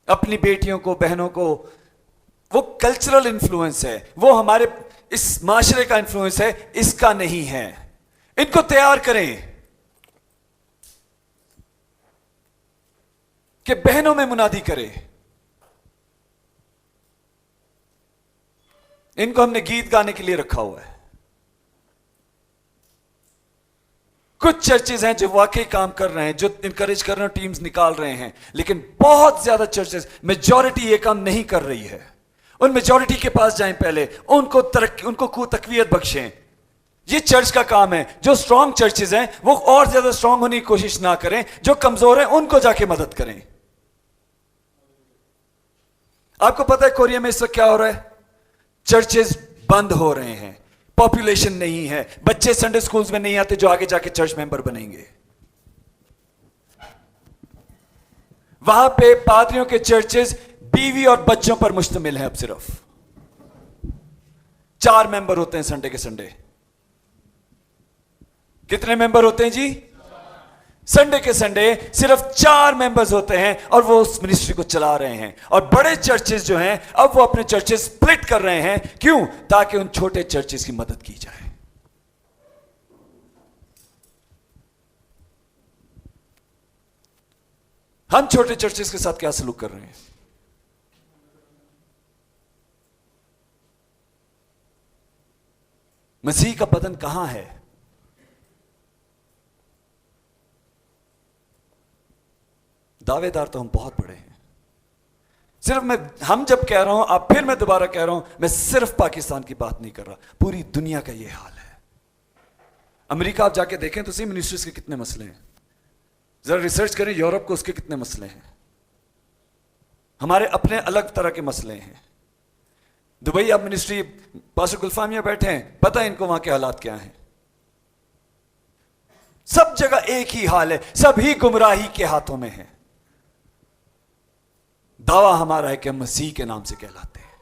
अपनी बेटियों को, बहनों को, वो कल्चरल इन्फ्लुएंस है, वो हमारे इस माशरे का इन्फ्लुएंस है, इसका नहीं है। इनको तैयार करें कि बहनों में मुनादी करे। इनको हमने गीत गाने के लिए रखा हुआ है। कुछ चर्चेज हैं जो वाकई काम कर रहे हैं, जो इनकरेज कर रहे हैं, टीम्स निकाल रहे हैं, लेकिन बहुत ज्यादा चर्चेज, मेजॉरिटी ये काम नहीं कर रही है। उन मेजॉरिटी के पास जाएं, पहले उनको तरक्की, उनको तकवीयत बख्शें। ये चर्च का काम है। जो स्ट्रांग चर्चेज हैं वो और ज्यादा स्ट्रांग होने की कोशिश ना करें, जो कमजोर हैं उनको जाके मदद करें। आपको पता है कोरिया में इस वक्त क्या हो रहा है? चर्चेज बंद हो रहे हैं, पॉपुलेशन नहीं है, बच्चे संडे स्कूल्स में नहीं आते जो आगे जाके चर्च मेंबर बनेंगे। वहां पे पादरियों के चर्चेज बीवी और बच्चों पर मुश्तमिल है। अब सिर्फ 4 मेंबर होते हैं संडे के संडे। कितने मेंबर होते हैं जी? संडे के संडे सिर्फ 4 मेंबर्स होते हैं और वो उस मिनिस्ट्री को चला रहे हैं। और बड़े चर्चेज जो हैं अब वो अपने चर्चेज स्प्लिट कर रहे हैं। क्यों? ताकि उन छोटे चर्चेज की मदद की जाए। हम छोटे चर्चेज के साथ क्या सलूक कर रहे हैं? मसीह का बदन कहां है? दावेदार तो हम बहुत बड़े हैं। सिर्फ हम जब कह रहा हूं, अब फिर मैं दोबारा कह रहा हूं, मैं सिर्फ पाकिस्तान की बात नहीं कर रहा, पूरी दुनिया का यह हाल है। अमेरिका आप जाके देखें तो सही मिनिस्ट्रीज के कितने मसले हैं। जरा रिसर्च करें यूरोप को, उसके कितने मसले हैं। हमारे अपने अलग तरह के मसले हैं। दुबई अब मिनिस्ट्री, पास्टर गुलफामिया बैठे हैं, पता है इनको वहां के हालात क्या हैं। सब जगह एक ही हाल है, सभी गुमराही के हाथों में है। दावा हमारा है कि हम मसीह के नाम से कहलाते हैं।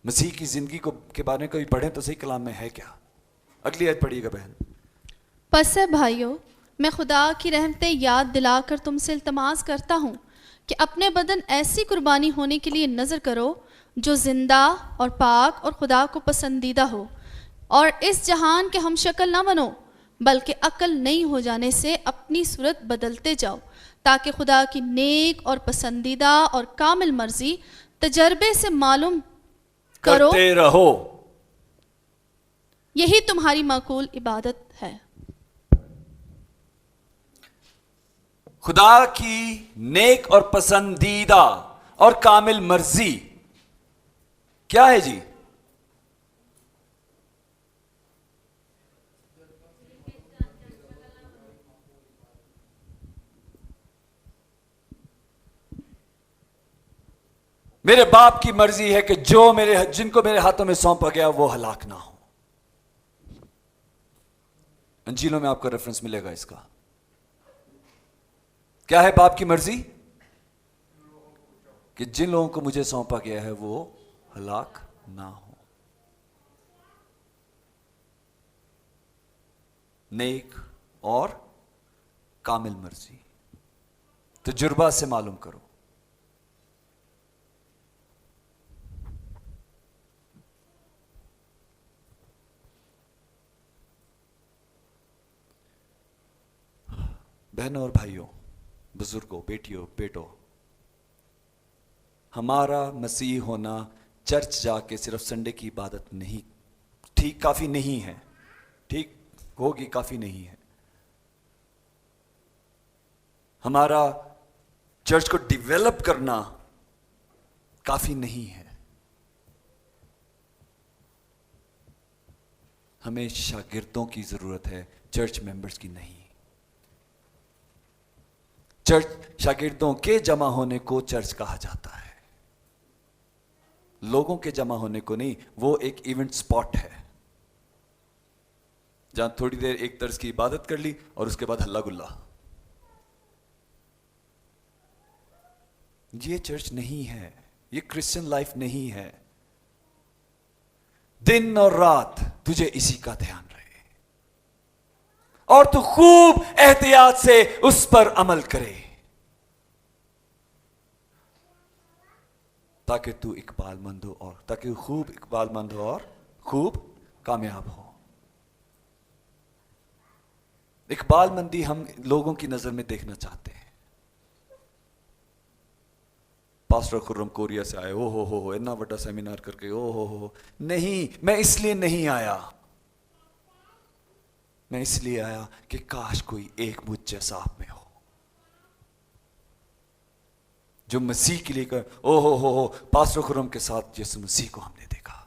मसीह की जिंदगी को के बारे में कभी पढ़ें तो सही, कलाम में है क्या? अगली आयत पढ़िएगा बहन। पस है भाइयों, मैं खुदा की रहमतें याद दिलाकर तुमसे इल्तमास करता हूँ कि अपने बदन ऐसी कुर्बानी होने के लिए नज़र करो जो जिंदा और पाक और खुदा को पसंदीदा हो। और इस जहान के हम शक्ल ना बनो बल्कि अक्ल नहीं हो जाने से अपनी सूरत बदलते जाओ ताकि खुदा की नेक और पसंदीदा और कामिल मर्जी तजर्बे से मालूम करो, करते रहो। यही तुम्हारी माकूल इबादत है। खुदा की नेक और पसंदीदा और कामिल मर्जी क्या है जी? मेरे बाप की मर्जी है कि जिनको मेरे हाथों में सौंपा गया वो हलाक ना हो। अंजीलों में आपको रेफरेंस मिलेगा इसका। क्या है बाप की मर्जी? कि जिन लोगों को मुझे सौंपा गया है वो हलाक ना हो। नेक और कामिल मर्जी तजुर्बा से मालूम करो। बहनों और भाइयों, बुजुर्गों, बेटियों, बेटों, हमारा मसीह होना चर्च जाके सिर्फ संडे की इबादत नहीं ठीक काफी नहीं है, ठीक होगी काफी नहीं है। हमारा चर्च को डेवलप करना काफी नहीं है। हमें शागिर्दों की जरूरत है, चर्च मेंबर्स की नहीं। चर्च शागिर्दों के जमा होने को चर्च कहा जाता है, लोगों के जमा होने को नहीं। वो एक इवेंट स्पॉट है जहां थोड़ी देर एक तर्ज की इबादत कर ली और उसके बाद हल्ला गुल्ला। ये चर्च नहीं है, ये क्रिश्चियन लाइफ नहीं है। दिन और रात तुझे इसी का ध्यान रहे और तू खूब एहतियात से उस पर अमल करे ताकि तू इकबालमंद हो और ताकि खूब इकबालमंद हो और खूब कामयाब हो। इकबालमंदी हम लोगों की नजर में देखना चाहते हैं। पास्टर खुर्रम कोरिया से आए, ओ हो इतना बड़ा सेमिनार करके, ओ हो नहीं, मैं इसलिए नहीं आया। मैं इसलिए आया कि काश कोई एक मुझ जैसा आप में हो जो मसीह के लिए कर। ओ हो पास्टर खुर्रम के साथ यीशु मसीह को हमने देखा,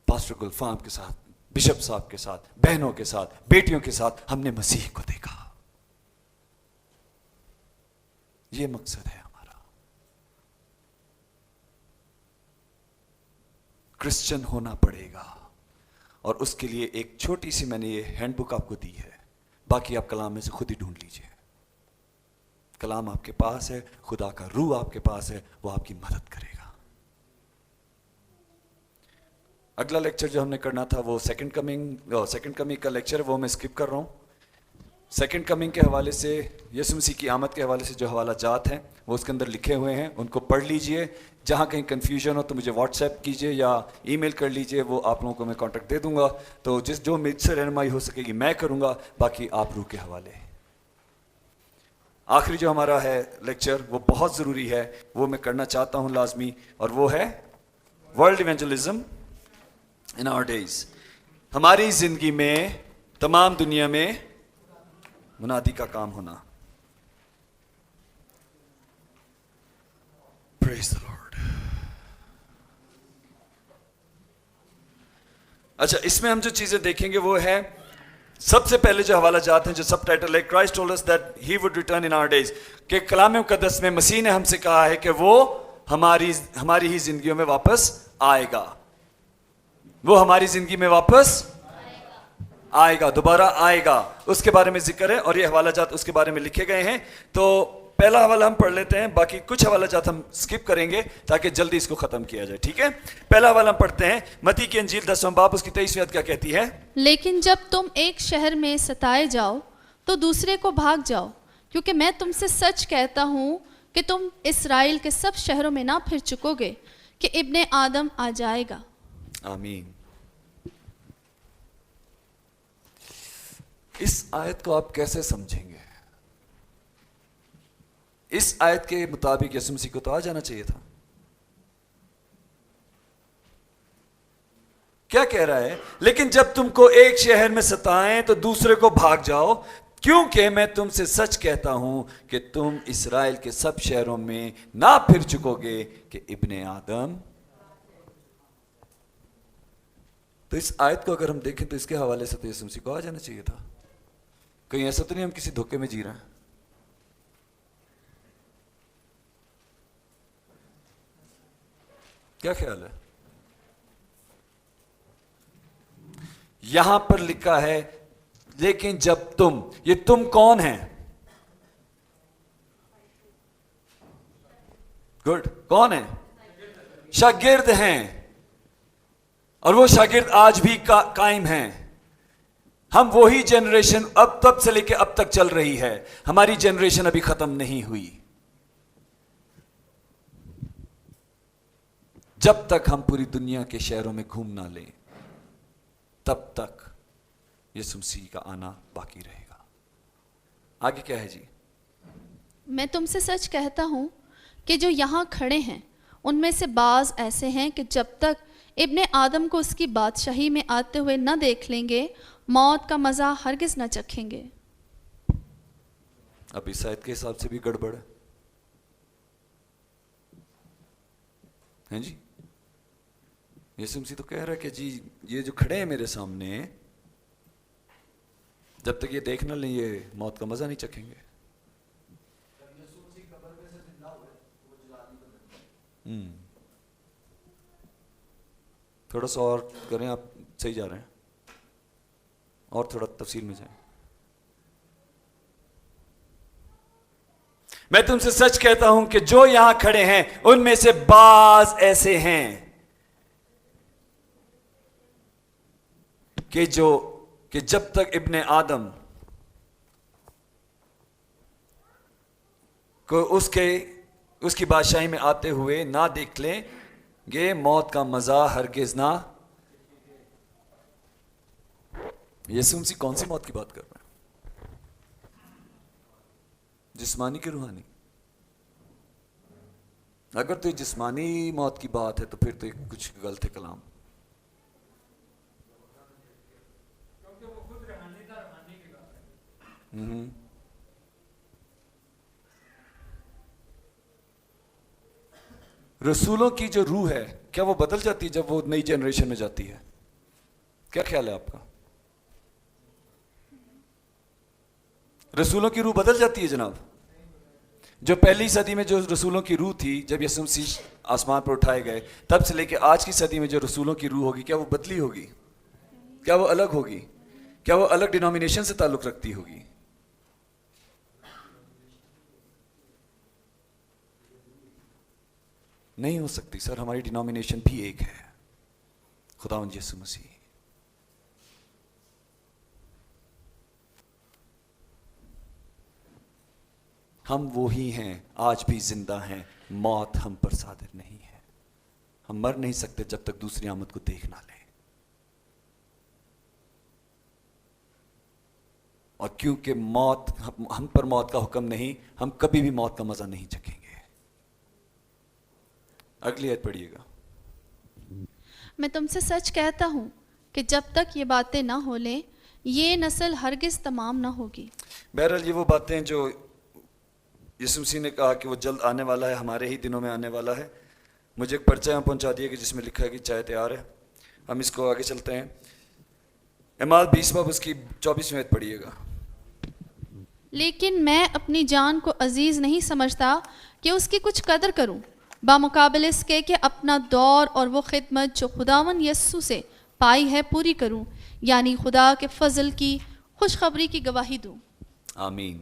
पास्टर गुलफाम के साथ, बिशप साहब के साथ, बहनों के साथ, बेटियों के साथ हमने मसीह को देखा। ये मकसद है हमारा। क्रिश्चियन होना पड़ेगा और उसके लिए एक छोटी सी मैंने ये हैंडबुक आपको दी है, बाकी आप कलाम में से खुद ही ढूंढ लीजिए। कलाम आपके पास है, खुदा का रूह आपके पास है, वो आपकी मदद करेगा। अगला लेक्चर जो हमने करना था वो सेकंड कमिंग का लेक्चर है, वो मैं स्किप कर रहा हूं। सेकंड कमिंग के हवाले से, यीशु मसीह की आमद के हवाले से जो हवाला जात हैं वो उसके अंदर लिखे हुए हैं, उनको पढ़ लीजिए। जहाँ कहीं कन्फ्यूजन हो तो मुझे व्हाट्सएप कीजिए या ईमेल कर लीजिए, वो आप लोगों को मैं कांटेक्ट दे दूंगा। तो जो मुझसे रहनुमाई हो सकेगी मैं करूंगा, बाकी आप रूह के हवाले। आखिरी जो हमारा है लेक्चर वो बहुत ज़रूरी है, वो मैं करना चाहता हूँ लाजमी, और वो है world evangelism in our days. हमारी ज़िंदगी में तमाम दुनिया में मुनादी का काम होना। Praise the Lord. अच्छा, इसमें हम जो चीजें देखेंगे वो है, सबसे पहले जो हवाला जाते हैं, जो सब टाइटल है, Christ told us that he would return in our days, कि कलाम मुकद्दस में मसीह ने हमसे कहा है कि वो हमारी ही जिंदगियों में वापस आएगा। वो हमारी जिंदगी में वापस आएगा, दोबारा आएगा, उसके बारे में जिक्र है और ये हवाला जात उसके बारे में लिखे गए हैं। तो पहला हवाला हम पढ़ लेते हैं, बाकी कुछ हवाला जात हम स्किप करेंगे ताकि जल्दी इसको खत्म किया जाए, ठीक है। पहला हवाला हम पढ़ते हैं, मत्ती की अंजील 10वां बाब उसकी 23वीं आयत क्या कहती है। लेकिन जब तुम एक शहर में सताए जाओ तो दूसरे को भाग जाओ, क्योंकि मैं तुमसे सच कहता हूँ कि तुम इस्राएल के सब शहरों में ना फिर चुकोगे कि इब्ने आदम आ जाएगा। आमीन। اس آیت کو آپ کیسے سمجھیں گے؟ اس آیت کے مطابق یسوع مسیح کو تو آ جانا چاہیے تھا. کیا کہہ رہا ہے؟ لیکن جب تم کو ایک شہر میں ستائیں تو دوسرے کو بھاگ جاؤ، کیونکہ میں تم سے سچ کہتا ہوں کہ تم اسرائیل کے سب شہروں میں نہ پھر چکو گے کہ ابن آدم. تو اس آیت کو اگر ہم دیکھیں تو اس کے حوالے سے تو یسوع مسیح کو آ جانا چاہیے تھا. کہیں ایسا تو نہیں ہم کسی دھوکے میں جی رہے ہیں؟ کیا خیال ہے؟ یہاں پر لکھا ہے لیکن جب تم، یہ تم کون ہیں؟ گڈ، کون ہیں؟ شاگرد ہیں. اور وہ شاگرد آج بھی قائم ہیں. ہم وہی جنریشن اب تب سے لے کے اب تک چل رہی ہے. ہماری جنریشن ابھی ختم نہیں ہوئی. جب تک ہم پوری دنیا کے شہروں میں گھوم نہ لیں تب تک یسوع مسیح کا آنا باقی رہے گا. آگے کیا ہے جی؟ میں تم سے سچ کہتا ہوں کہ جو یہاں کھڑے ہیں ان میں سے بعض ایسے ہیں کہ جب تک ابن آدم کو اس کی بادشاہی میں آتے ہوئے نہ دیکھ لیں گے موت کا مزہ ہرگز نہ چکھیں گے. اب اس آیت کے حساب سے بھی گڑبڑ ہے ہیں جی. یسوع مسیح تو کہہ رہا ہے کہ جی یہ جو کھڑے ہیں میرے سامنے جب تک یہ دیکھ نہ لیں یہ موت کا مزہ نہیں چکھیں گے. تھوڑا سا اور کریں، آپ صحیح جا رہے ہیں، اور تھوڑا تفصیل میں جائیں. میں تم سے سچ کہتا ہوں کہ جو یہاں کھڑے ہیں ان میں سے بعض ایسے ہیں کہ جب تک ابن آدم کو اس کی بادشاہی میں آتے ہوئے نہ دیکھ لیں گے موت کا مزہ ہرگز نہ. یسوع مسیح کون سی موت کی بات کر رہے ہیں؟ جسمانی کی روحانی؟ اگر تو جسمانی موت کی بات ہے تو پھر تو کچھ غلط ہے کلام. رسولوں کی جو روح ہے کیا وہ بدل جاتی ہے جب وہ نئی جنریشن میں جاتی ہے؟ کیا خیال ہے آپ کا؟ رسولوں کی روح بدل جاتی ہے جناب؟ جو پہلی صدی میں جو رسولوں کی روح تھی جب یسوع مسیح آسمان پر اٹھائے گئے تب سے لے کے آج کی صدی میں جو رسولوں کی روح ہوگی کیا وہ بدلی ہوگی؟ کیا وہ الگ ہوگی؟ کیا وہ الگ ڈینومینیشن سے تعلق رکھتی ہوگی؟ نہیں ہو سکتی سر. ہماری ڈینومینیشن بھی ایک ہے، خداوند یسوع مسیح. ہم وہی ہیں، آج بھی زندہ ہیں. موت ہم پر صادر نہیں ہے. ہم مر نہیں سکتے جب تک دوسری آمد کو دیکھ نہ لیں. اور کیونکہ موت ہم پر موت کا حکم نہیں، ہم کبھی بھی موت کا مزہ نہیں چکھیں گے. اگلی آیت پڑھیے گا. میں تم سے سچ کہتا ہوں کہ جب تک یہ باتیں نہ ہو لیں یہ نسل ہرگز تمام نہ ہوگی. بہرحال یہ وہ باتیں جو یسوع مسیح نے کہا کہ وہ جلد آنے والا ہے، ہمارے ہی دنوں میں آنے والا ہے. مجھے ایک پرچہ یہاں پہنچا دیا کہ جس میں لکھا ہے کہ چائے تیار ہے. ہم اس کو آگے چلتے ہیں. اعمال 20 باب اس کی 24ویں آیت پڑھیے گا. لیکن میں اپنی جان کو عزیز نہیں سمجھتا کہ اس کی کچھ قدر کروں، بامقابل اس کے کہ اپنا دور اور وہ خدمت جو خداوند یسوع سے پائی ہے پوری کروں، یعنی خدا کے فضل کی خوشخبری کی گواہی دوں. آمین.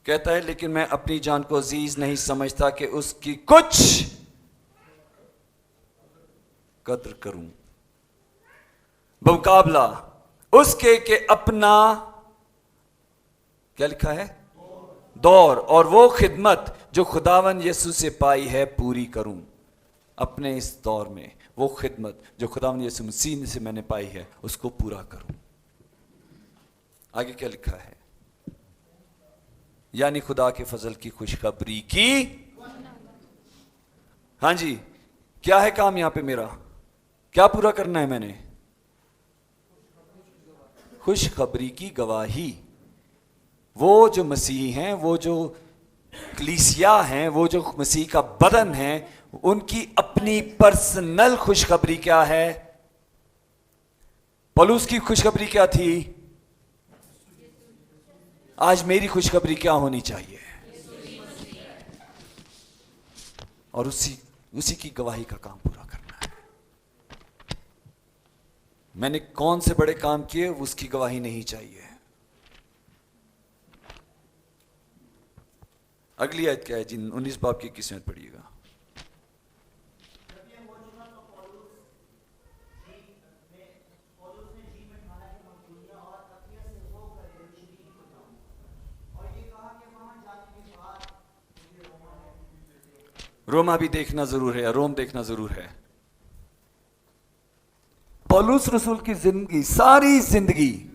کہتا ہے لیکن میں اپنی جان کو عزیز نہیں سمجھتا کہ اس کی کچھ قدر کروں، بمقابلہ اس کے کہ اپنا کیا لکھا ہے دور اور وہ خدمت جو خداوند یسوع سے پائی ہے پوری کروں. اپنے اس دور میں وہ خدمت جو خداوند یسوع مسیح سے میں نے پائی ہے اس کو پورا کروں. آگے کیا لکھا ہے؟ یعنی خدا کے فضل کی خوشخبری کی. ہاں جی، کیا ہے کام یہاں پہ میرا؟ کیا پورا کرنا ہے میں نے؟ خوشخبری کی گواہی. وہ جو مسیحی ہیں، وہ جو کلیسیا ہیں، وہ جو مسیح کا بدن ہے، ان کی اپنی پرسنل خوشخبری کیا ہے؟ پولس کی خوشخبری کیا تھی؟ آج میری خوشخبری کیا ہونی چاہیے؟ اور اسی کی گواہی کا کام پورا کرنا ہے. میں نے کون سے بڑے کام کیے اس کی گواہی نہیں چاہیے. اگلی آیت کیا ہے جی؟ 19 باب کی 21 آیت پڑھیے گا. روما بھی دیکھنا ضرور ہے، روم دیکھنا ضرور ہے. پولس رسول کی زندگی، ساری زندگی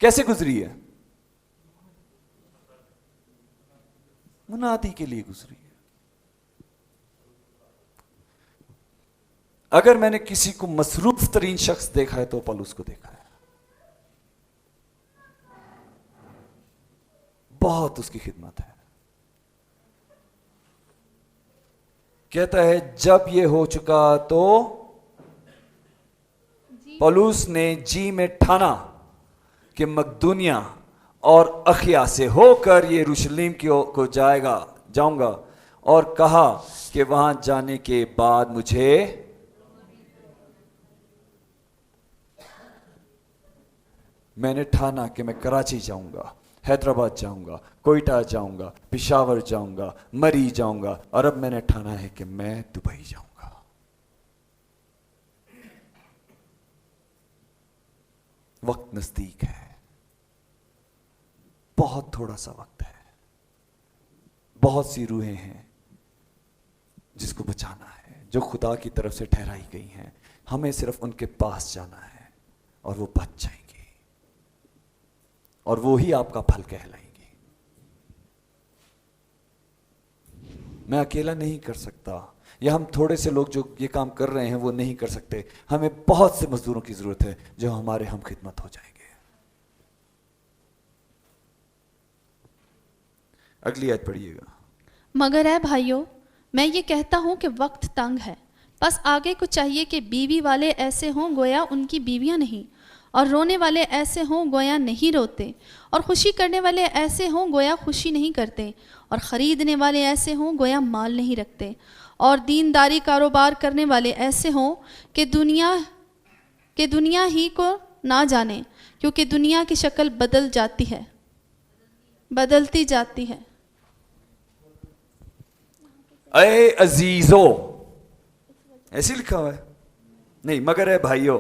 کیسے گزری ہے؟ منادی کے لیے گزری ہے. اگر میں نے کسی کو مصروف ترین شخص دیکھا ہے تو پولس کو دیکھا ہے. بہت اس کی خدمت ہے. کہتا ہے جب یہ ہو چکا تو پولس نے جی میں ٹھانا کہ مقدونیہ اور اخیا سے ہو کر یروشلم کو جاؤں گا، اور کہا کہ وہاں جانے کے بعد مجھے میں نے ٹھانا کہ میں کراچی جاؤں گا، حیدرآباد جاؤں گا، کوئٹہ جاؤں گا، پشاور جاؤں گا، مری جاؤں گا، اور اب میں نے ٹھانا ہے کہ میں دبئی جاؤں گا. وقت نزدیک ہے، بہت تھوڑا سا وقت ہے. بہت سی روحیں ہیں جس کو بچانا ہے، جو خدا کی طرف سے ٹھہرائی گئی ہیں. ہمیں صرف ان کے پاس جانا ہے اور وہ بچ جائیں گے، اور وہی آپ کا پھل کہلائیں گے. میں اکیلا نہیں کر سکتا، یا ہم تھوڑے سے لوگ جو یہ کام کر رہے ہیں وہ نہیں کر سکتے. ہمیں بہت سے مزدوروں کی ضرورت ہے جو ہمارے ہم خدمت ہو جائیں گے. اگلی آیت پڑھیے گا. مگر اے بھائیو، میں یہ کہتا ہوں کہ وقت تنگ ہے، بس آگے کو چاہیے کہ بیوی والے ایسے ہوں گویا ان کی بیویاں نہیں، اور رونے والے ایسے ہوں گویا نہیں روتے، اور خوشی کرنے والے ایسے ہوں گویا خوشی نہیں کرتے، اور خریدنے والے ایسے ہوں گویا مال نہیں رکھتے، اور دینداری کاروبار کرنے والے ایسے ہوں کہ دنیا ہی کو نہ جانے، کیونکہ دنیا کی شکل بدلتی جاتی ہے. اے عزیزو، ایسے لکھا ہوا ہے نہیں، مگر اے بھائیو،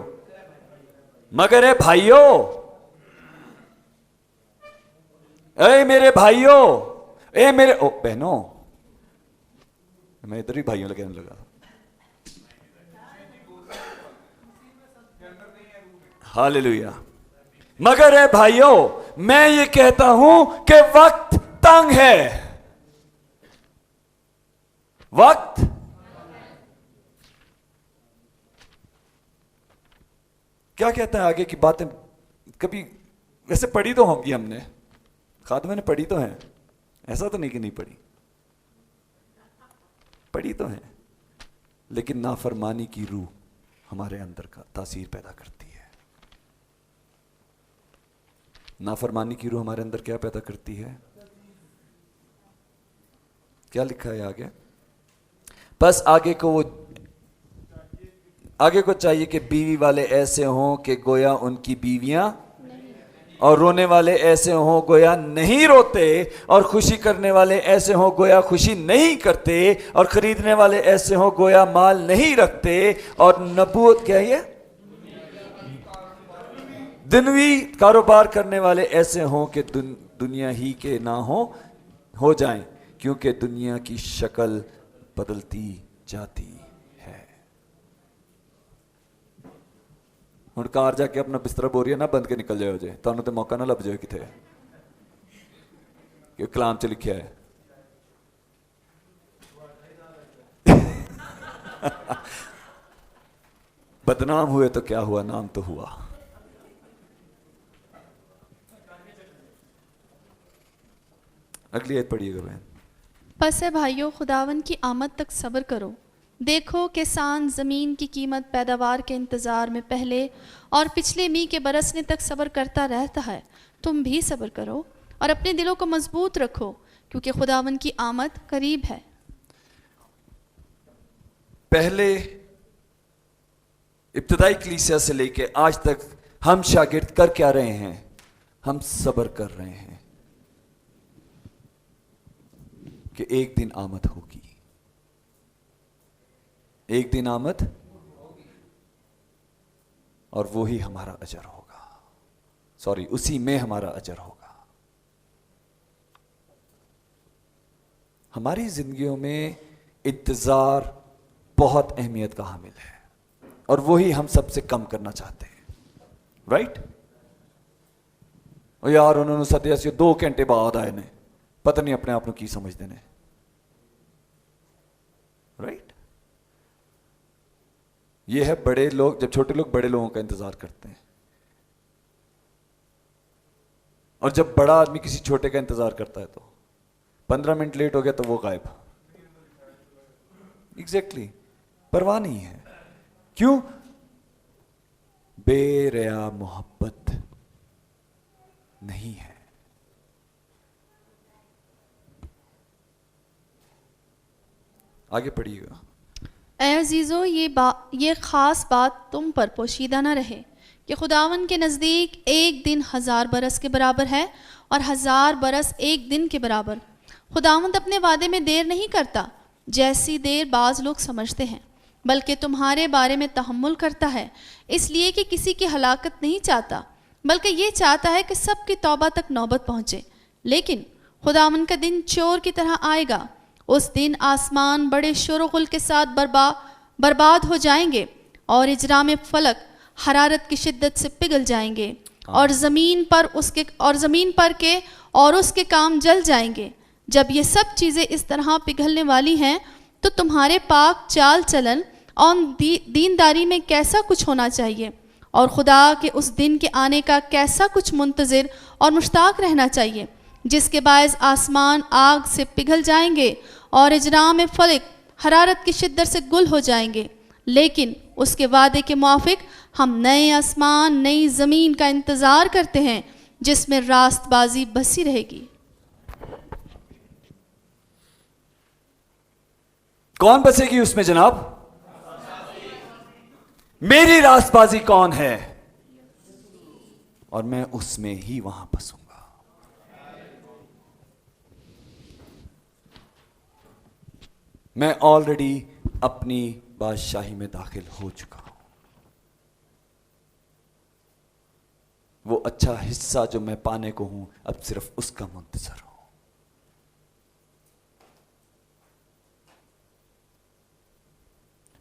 مگر اے بھائیو، اے میرے بھائیو، اے میرے بہنوں، میں ادھر ہی بھائیوں لگانے لگا. ہاللیلویہ. مگر اے بھائیو، میں یہ کہتا ہوں کہ وقت تنگ ہے. وقت کیا کہتا ہے آگے کی باتیں؟ کبھی ویسے پڑھی تو ہوں گی ہم نے، خادمہ نے پڑھی تو ہیں، ایسا تو نہیں کہ نہیں پڑھی، پڑھی تو ہیں، لیکن نافرمانی کی روح ہمارے اندر کا تاثیر پیدا کرتی ہے. نافرمانی کی روح ہمارے اندر کیا پیدا کرتی ہے؟ کیا لکھا ہے آگے؟ بس آگے کو چاہیے کہ بیوی والے ایسے ہوں کہ گویا ان کی بیویاں، اور رونے والے ایسے ہوں گویا نہیں روتے، اور خوشی کرنے والے ایسے ہوں گویا خوشی نہیں کرتے، اور خریدنے والے ایسے ہوں گویا مال نہیں رکھتے، اور نبوت کیا ہے؟ دنوی کاروبار کرنے والے ایسے ہوں کہ دنیا ہی کے نہ ہو جائیں، کیونکہ دنیا کی شکل بدلتی جاتی ہے. ਹੁਣ ਕਾਰ ਜਾ ਕੇ ਆਪਣਾ ਬਿਸਤਰਾ ਬੋਰੀਆ ਨਾ ਬੰਦ ਕੇ ਨਿਕਲ ਜਾਓ ਜੇ, ਤੁਹਾਨੂੰ ਤੇ ਮੌਕਾ ਨਾ ਲੱਭ ਜਾਏ ਕਿਤੇ ਕਿ ਕਲਾਮ ਚ ਲਿਖਿਆ ਹੈ। बदनाम हुए तो क्या हुआ, नाम तो हुआ। अगली आयत पढ़िएगा बहन। पस है भाइयों, खुदावन की आमद तक सब्र करो। देखो किसान ज़मीन की कीमत पैदावार के इंतज़ार में पहले और पिछले मींह के बरसने तक सब्र करता रहता है। तुम भी सब्र करो और अपने दिलों को मजबूत रखो, क्योंकि खुदावन की आमद करीब है। पहले इब्तदाई कलीसिया से लेके आज तक हम शागिर्द कर क्या रहे हैं? हम सब्र कर रहे हैं कि एक दिन आमद होगी, एक दिन आमद और वो ही हमारा अजर होगा, सॉरी उसी में हमारा अजर होगा। हमारी जिंदगियों में इंतजार बहुत अहमियत का हामिल है और वही हम सबसे कम करना चाहते हैं, राइट? और यार उन्होंने सद्या से 2 घंटे बाद आए ने, पता नहीं अपने आप को की समझते ने, राइट? ये है बड़े लोग, जब छोटे लोग बड़े लोगों का इंतजार करते हैं, और जब बड़ा आदमी किसी छोटे का इंतजार करता है तो 15 मिनट लेट हो गया तो वो गायब। एग्जैक्टली, परवाह नहीं है। क्यों? बेरिया मोहब्बत नहीं है। आगे पढ़िएगा। ऐ अजीज़ो, ये ख़ास बात तुम पर पोशीदा न रहे कि खुदावन के नज़दीक एक दिन 1000 बरस के बराबर है और 1000 बरस एक दिन के बराबर। खुदावंद अपने वादे में देर नहीं करता, जैसी देर बाज़ लोग समझते हैं, बल्कि तुम्हारे बारे में तहम्मुल करता है, इसलिए कि किसी की हलाकत नहीं चाहता, बल्कि ये चाहता है कि सबकी तौबा तक नौबत पहुँचे। लेकिन खुदावन का दिन चोर की तरह आएगा। उस दिन आसमान बड़े शोरगुल के साथ बर्बाद हो जाएंगे और इजराम फलक हरारत की शिद्दत से पिघल जाएंगे और ज़मीन पर के और उसके काम जल जाएंगे। जब ये सब चीज़ें इस तरह पिघलने वाली हैं तो तुम्हारे पाक चाल चलन और दीनदारी में कैसा कुछ होना चाहिए और खुदा के उस दिन के आने का कैसा कुछ मुंतज़िर और मुश्ताक रहना चाहिए, जिसके बायस आसमान आग से पिघल जाएंगे और इजराम फलक हरारत की शिद्दत से गुल हो जाएंगे। लेकिन उसके वादे के मुआफिक हम नए आसमान नई ज़मीन का इंतज़ार करते हैं जिसमें रास्तबाजी बसी रहेगी। कौन बसेगी उसमें जनाब? मेरी रास्तबाजी कौन है? और मैं उसमें ही वहां बसूंगा। मैं ऑलरेडी अपनी बादशाही में दाखिल हो चुका हूं। वो अच्छा हिस्सा जो मैं पाने को हूं, अब सिर्फ उसका मुंतजर हूं।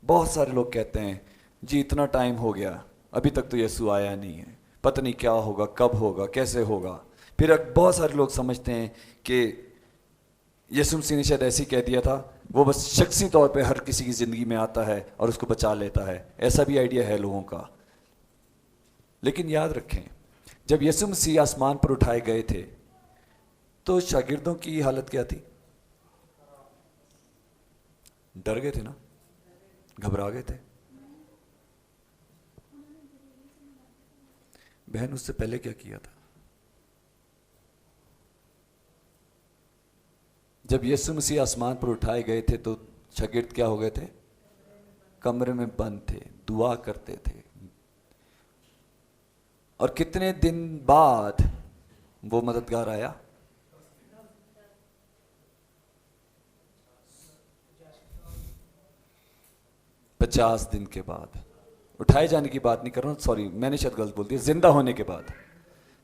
बहुत सारे लोग कहते हैं जी इतना टाइम हो गया, अभी तक तो यीशु आया नहीं है, पता नहीं क्या होगा, कब होगा, कैसे होगा। फिर बहुत सारे लोग समझते हैं कि यीशु मसीह ने शायद ऐसे ही कह दिया था, वो बस शख्सी तौर पे हर किसी की ज़िंदगी में आता है और उसको बचा लेता है। ऐसा भी आइडिया है लोगों का। लेकिन याद रखें, जब यीशु मसीह आसमान पर उठाए गए थे तो शागिर्दों की हालत क्या थी? डर गए थे ना, घबरा गए थे। बहन उससे पहले क्या किया था? जब यीशु मसीह आसमान पर उठाए गए थे तो शागिर्द क्या हो गए थे? कमरे में बंद थे, दुआ करते थे। और कितने दिन बाद वो मददगार आया? पचास दिन के बाद। उठाए जाने की बात नहीं कर रहा हूं, सॉरी मैंने शायद गलत बोल दिया। जिंदा होने के बाद,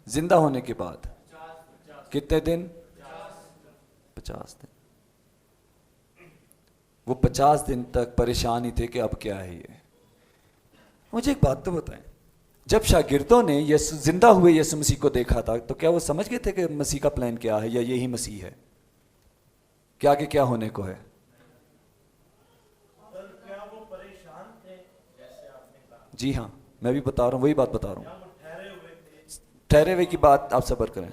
जिंदा होने के बाद कितने दिन? 50 दिन। वो 50 दिन तक परेशान ही थे कि अब क्या है ये। मुझे एक बात तो बताएं, जब शागिर्दों ने यीशु जिंदा हुए यीशु मसीह को देखा था तो क्या वो समझ गए थे कि मसीह का प्लान क्या है या यही मसीह है, क्या आगे क्या होने को है? जी हाँ, मैं भी बता रहा हूं, वही बात बता रहा हूं। ठहरे हुए की बात आप सब्र करें।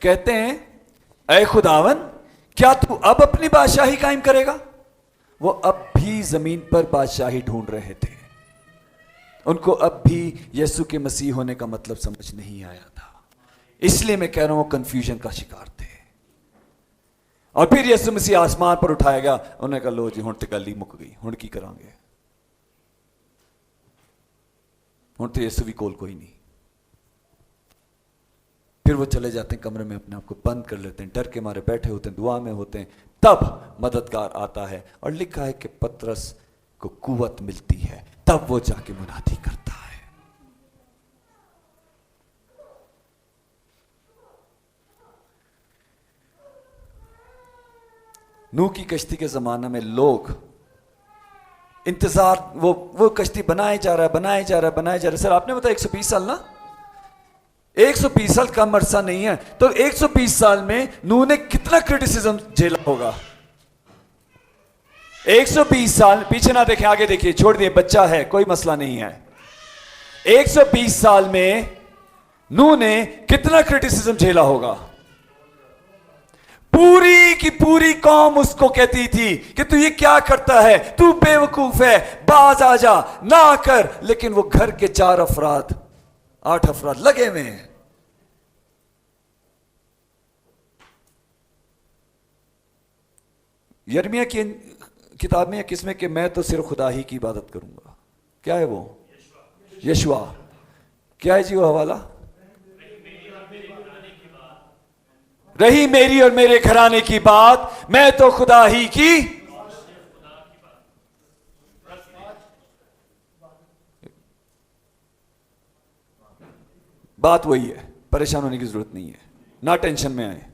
कहते हैं, ऐ खुदावन क्या तू अब अपनी बादशाही कायम करेगा? वो अब भी जमीन पर बादशाही ढूंढ रहे थे। उनको अब भी यीशु के मसीह होने का मतलब समझ नहीं आया था। इसलिए मैं कह रहा हूं वो कंफ्यूजन का शिकार थे। और फिर यीशु मसीह आसमान पर उठाया गया। उन्होंने कहा लो जी हुण ते गल ही मुक गई, हुण की करांगे, हुण तो यीशु भी कोल कोई नहीं। फिर वो चले जाते हैं कमरे में, अपने आप को बंद कर लेते हैं, डर के मारे बैठे होते हैं, दुआ में होते हैं। तब मददगार आता है और लिखा है कि पतरस को कुव्वत मिलती है, तब वो जाके मुनादी करता है। नूह की कश्ती के जमाने में लोग इंतजार, वो कश्ती बनाए जा रहा है। सर आपने बताया 120 साल ना, 120 साल कम अरसा नहीं है। तो 120 साल में नूह ने कितना क्रिटिसिज्म झेला होगा? 120 साल पीछे ना देखें, आगे देखिए, छोड़ दिए, बच्चा है, कोई मसला नहीं है। 120 साल में नूह ने कितना क्रिटिसिज्म झेला होगा? पूरी की पूरी कौम उसको कहती थी कि तू ये क्या करता है, तू बेवकूफ है, बाज आ जा, ना कर। लेकिन वो घर के 8 अफराद लगे हुए हैं। यिर्मयाह की किताब में या किसमें कि मैं तो सिर्फ खुदा ही की इबादत करूंगा। क्या है वो? यशुआ। क्या है जी वो हवाला? रही मेरी और मेरे घराने की बात, मैं तो खुदा ही की। बात वही है, परेशान होने की जरूरत नहीं है, ना टेंशन में आए।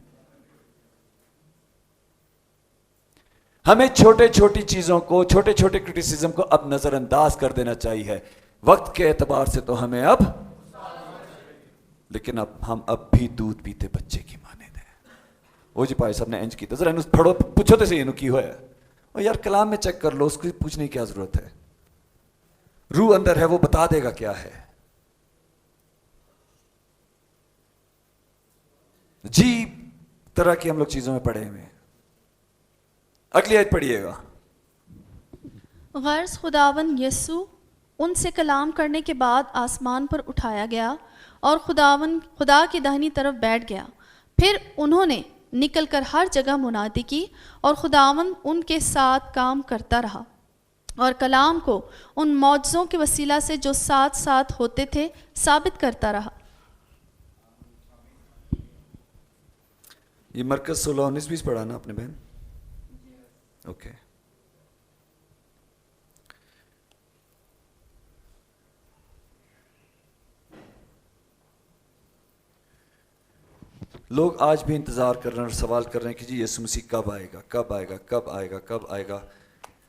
हमें छोटे छोटी चीजों को, छोटे छोटे क्रिटिसिज्म को अब नजरअंदाज कर देना चाहिए। वक्त के एतबार से तो हमें अब, लेकिन अब हम अब भी दूध पीते बच्चे की माने दे। वो जी भाई साहब ने इंज की तो जरा पढ़ो, पूछो तो सही इन्हों की होया। और यार कलाम में चेक कर लो, उसकी पूछने की क्या जरूरत है? रूह अंदर है, वो बता देगा क्या है। जी तरह की हम लोग चीजों में पड़े हुए हैं। अगली आयत पढ़िएगा। गर्ज खुदावन यीशु उनसे कलाम करने के बाद आसमान पर उठाया गया और खुदा की दाहिनी तरफ बैठ गया। फिर उन्होंने निकलकर हर जगह मुनादी की और खुदावन उनके साथ काम करता रहा और कलाम को उन मौजज़ों के वसीला से जो साथ साथ होते थे साबित करता रहा। ये मरकज 16-19-20 पढ़ा ना अपने बहन? ओके। लोग आज भी इंतजार कर रहे हैं और सवाल कर रहे हैं कि जी यीशु मसीह कब आएगा, कब आएगा, कब आएगा, कब आएगा।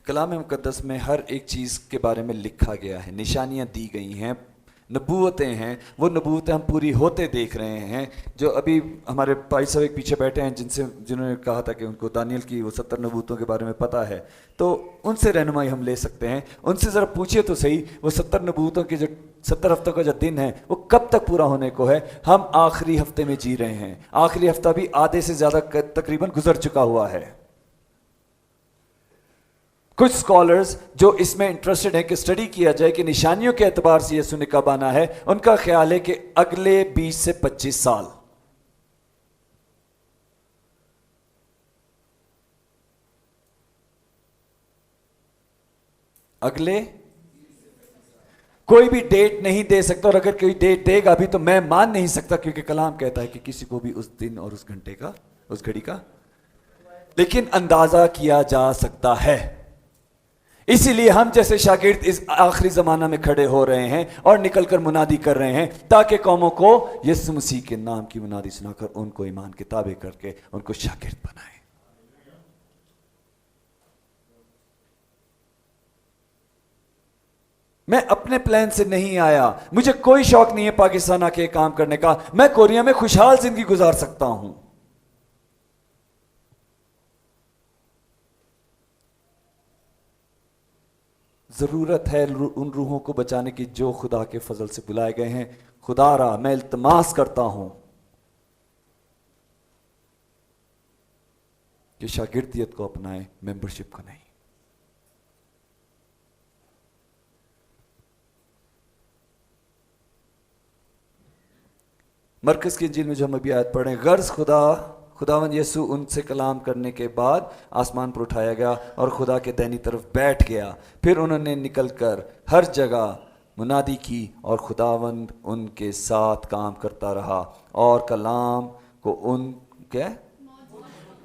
कलाम मुकद्दस में हर एक चीज़ के बारे में लिखा गया है, निशानियां दी गई हैं, नबूवतें हैं। वो नबूवतें हम पूरी होते देख रहे हैं। जो अभी हमारे भाई साहब एक पीछे बैठे हैं जिन्होंने कहा था कि उनको दानियल की वो 70 नबूवतों के बारे में पता है, तो उनसे रहनुमाई हम ले सकते हैं। उनसे ज़रा पूछिए तो सही, वो 70 नबूवतों के जो 70 हफ्तों का जो दिन है वो कब तक पूरा होने को है? हम आखिरी हफ्ते में जी रहे हैं। आखिरी हफ्ता भी आधे से ज़्यादा तकरीबन गुजर चुका हुआ है। कुछ स्कॉलर्स जो इसमें इंटरेस्टेड हैं कि स्टडी किया जाए कि निशानियों के एतबार से यीशु ने कब आना है, उनका ख्याल है कि अगले 20 से 25 साल। अगले कोई भी डेट नहीं दे सकता, और अगर कोई डेट देगा भी तो मैं मान नहीं सकता, क्योंकि कलाम कहता है कि किसी को भी उस दिन और उस घंटे का, उस घड़ी का, लेकिन अंदाजा किया जा सकता है। इसीलिए हम जैसे शागिर्द इस आखिरी जमाना में खड़े हो रहे हैं और निकलकर मुनादी कर रहे हैं, ताकि कौमों को यीशु मसीह के नाम की मुनादी सुनाकर उनको ईमान के ताबे करके उनको शागिर्द बनाए। میں اپنے پلان سے نہیں آیا, مجھے کوئی شوق نہیں ہے پاکستان آ کے کام کرنے کا, میں کوریا میں خوشحال زندگی گزار سکتا ہوں. ضرورت ہے ان روحوں کو بچانے کی جو خدا کے فضل سے بلائے گئے ہیں. خدا را میں التماس کرتا ہوں کہ شاگردیت کو اپنائیں, ممبرشپ کو نہیں. مرکز کی انجیل میں جو ہم ابھی آیت پڑھ رہے ہیں, غرض خداوند یسوع ان سے کلام کرنے کے بعد آسمان پر اٹھایا گیا اور خدا کے دائنی طرف بیٹھ گیا. پھر انہوں نے نکل کر ہر جگہ منادی کی اور خداوند ان کے ساتھ کام کرتا رہا اور کلام کو ان کے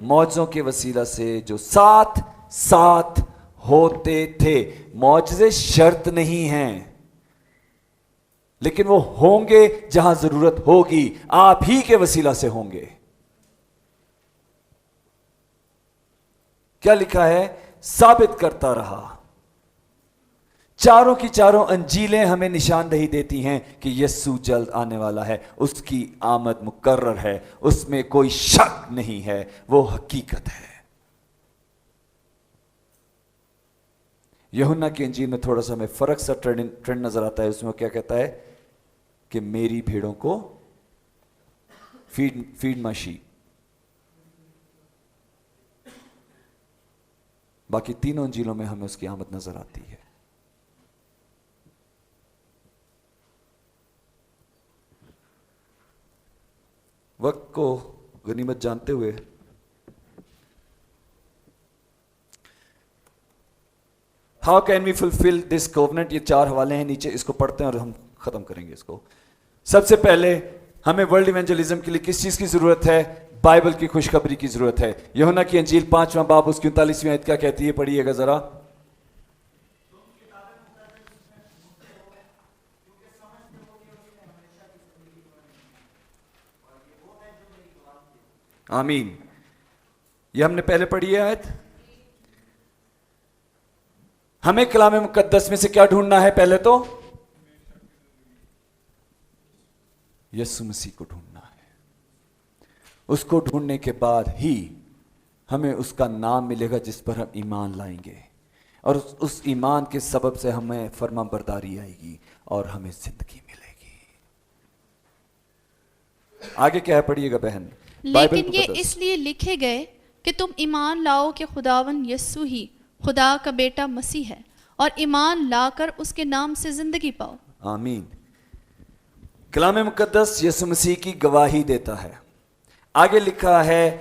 معجزوں کے وسیلہ سے جو ساتھ ساتھ ہوتے تھے. معجزے شرط نہیں ہیں, لیکن وہ ہوں گے جہاں ضرورت ہوگی, آپ ہی کے وسیلہ سے ہوں گے. کیا لکھا ہے؟ ثابت کرتا رہا. چاروں کی چاروں انجیلیں ہمیں نشاندہی دیتی ہیں کہ یسوع جلد آنے والا ہے, اس کی آمد مقرر ہے, اس میں کوئی شک نہیں ہے, وہ حقیقت ہے. یوحنا کی انجیل میں تھوڑا سا ہمیں فرق سا ٹرینڈ نظر آتا ہے. اس میں وہ کیا کہتا ہے کہ میری بھیڑوں کو فیڈ مائی شیپ. باقی تینوں انجیلوں میں ہمیں اس کی آمد نظر آتی ہے. وقت کو غنیمت جانتے ہوئے how can we fulfil this covenant, یہ 4 حوالے ہیں نیچے, اس کو پڑھتے ہیں اور ہم ختم کریں گے اس کو. سب سے پہلے ہمیں ورلڈ ایونجلزم کے لیے کس چیز کی ضرورت ہے؟ بائبل کی خوشخبری کی ضرورت ہے. یوحنا کی انجیل 5واں باب اس کی 39ویں آیت کیا کہتی ہے؟ پڑھیے گا ذرا. آمین. یہ ہم نے پہلے پڑھی ہے آیت. ہمیں کلام مقدس میں سے کیا ڈھونڈنا ہے؟ پہلے تو یسوع مسیح کو ڈھونڈنا ہے. اس کو ڈھونڈنے کے بعد ہی ہمیں اس کا نام ملے گا جس پر ہم ایمان لائیں گے, اور اس ایمان کے سبب سے ہمیں فرما برداری آئے گی اور ہمیں زندگی ملے گی. آگے کیا ہے؟ پڑھیے گا بہن. لیکن یہ اس لیے لکھے گئے کہ تم ایمان لاؤ کہ خداوند یسوع ہی خدا کا بیٹا مسیح ہے, اور ایمان لا کر اس کے نام سے زندگی پاؤ. آمین. کلام مقدس یسوع مسیح کی گواہی دیتا ہے. آگے لکھا ہے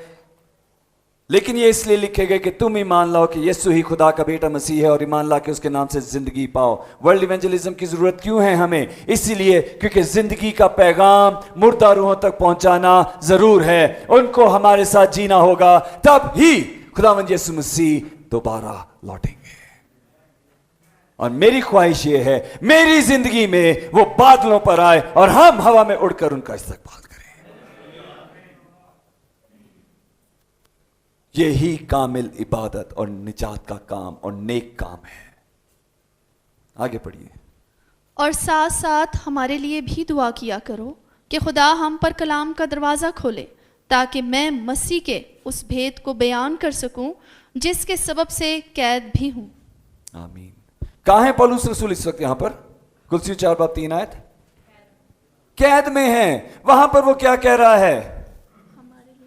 لیکن یہ اس لیے لکھے گئے کہ تم ایمان لاؤ کہ یسوع ہی خدا کا بیٹا مسیح ہے, اور ایمان لا کے اس کے نام سے زندگی پاؤ. ورلڈ ایونجلزم کی ضرورت کیوں ہے ہمیں؟ اسی لیے کیونکہ زندگی کا پیغام مردہ روحوں تک پہنچانا ضرور ہے. ان کو ہمارے ساتھ جینا ہوگا, تب ہی خداوند یسوع مسیح دوبارہ لوٹیں گے. اور میری خواہش یہ ہے میری زندگی میں وہ بادلوں پر آئے اور ہم ہوا میں اڑ کر ان کا استقبال کریں. یہی کامل عبادت اور نجات کا کام اور نیک کام ہے. آگے پڑھیے. اور ساتھ ساتھ ہمارے لیے بھی دعا کیا کرو کہ خدا ہم پر کلام کا دروازہ کھولے, تاکہ میں مسیح کے اس بھید کو بیان کر سکوں جس کے سبب سے قید بھی ہوں. آمین. کہاں ہے پولس رسول اس وقت؟ یہاں پر کلسی 4 باب 3 آیت. قید میں ہیں. وہاں پر وہ کیا کہہ رہا ہے؟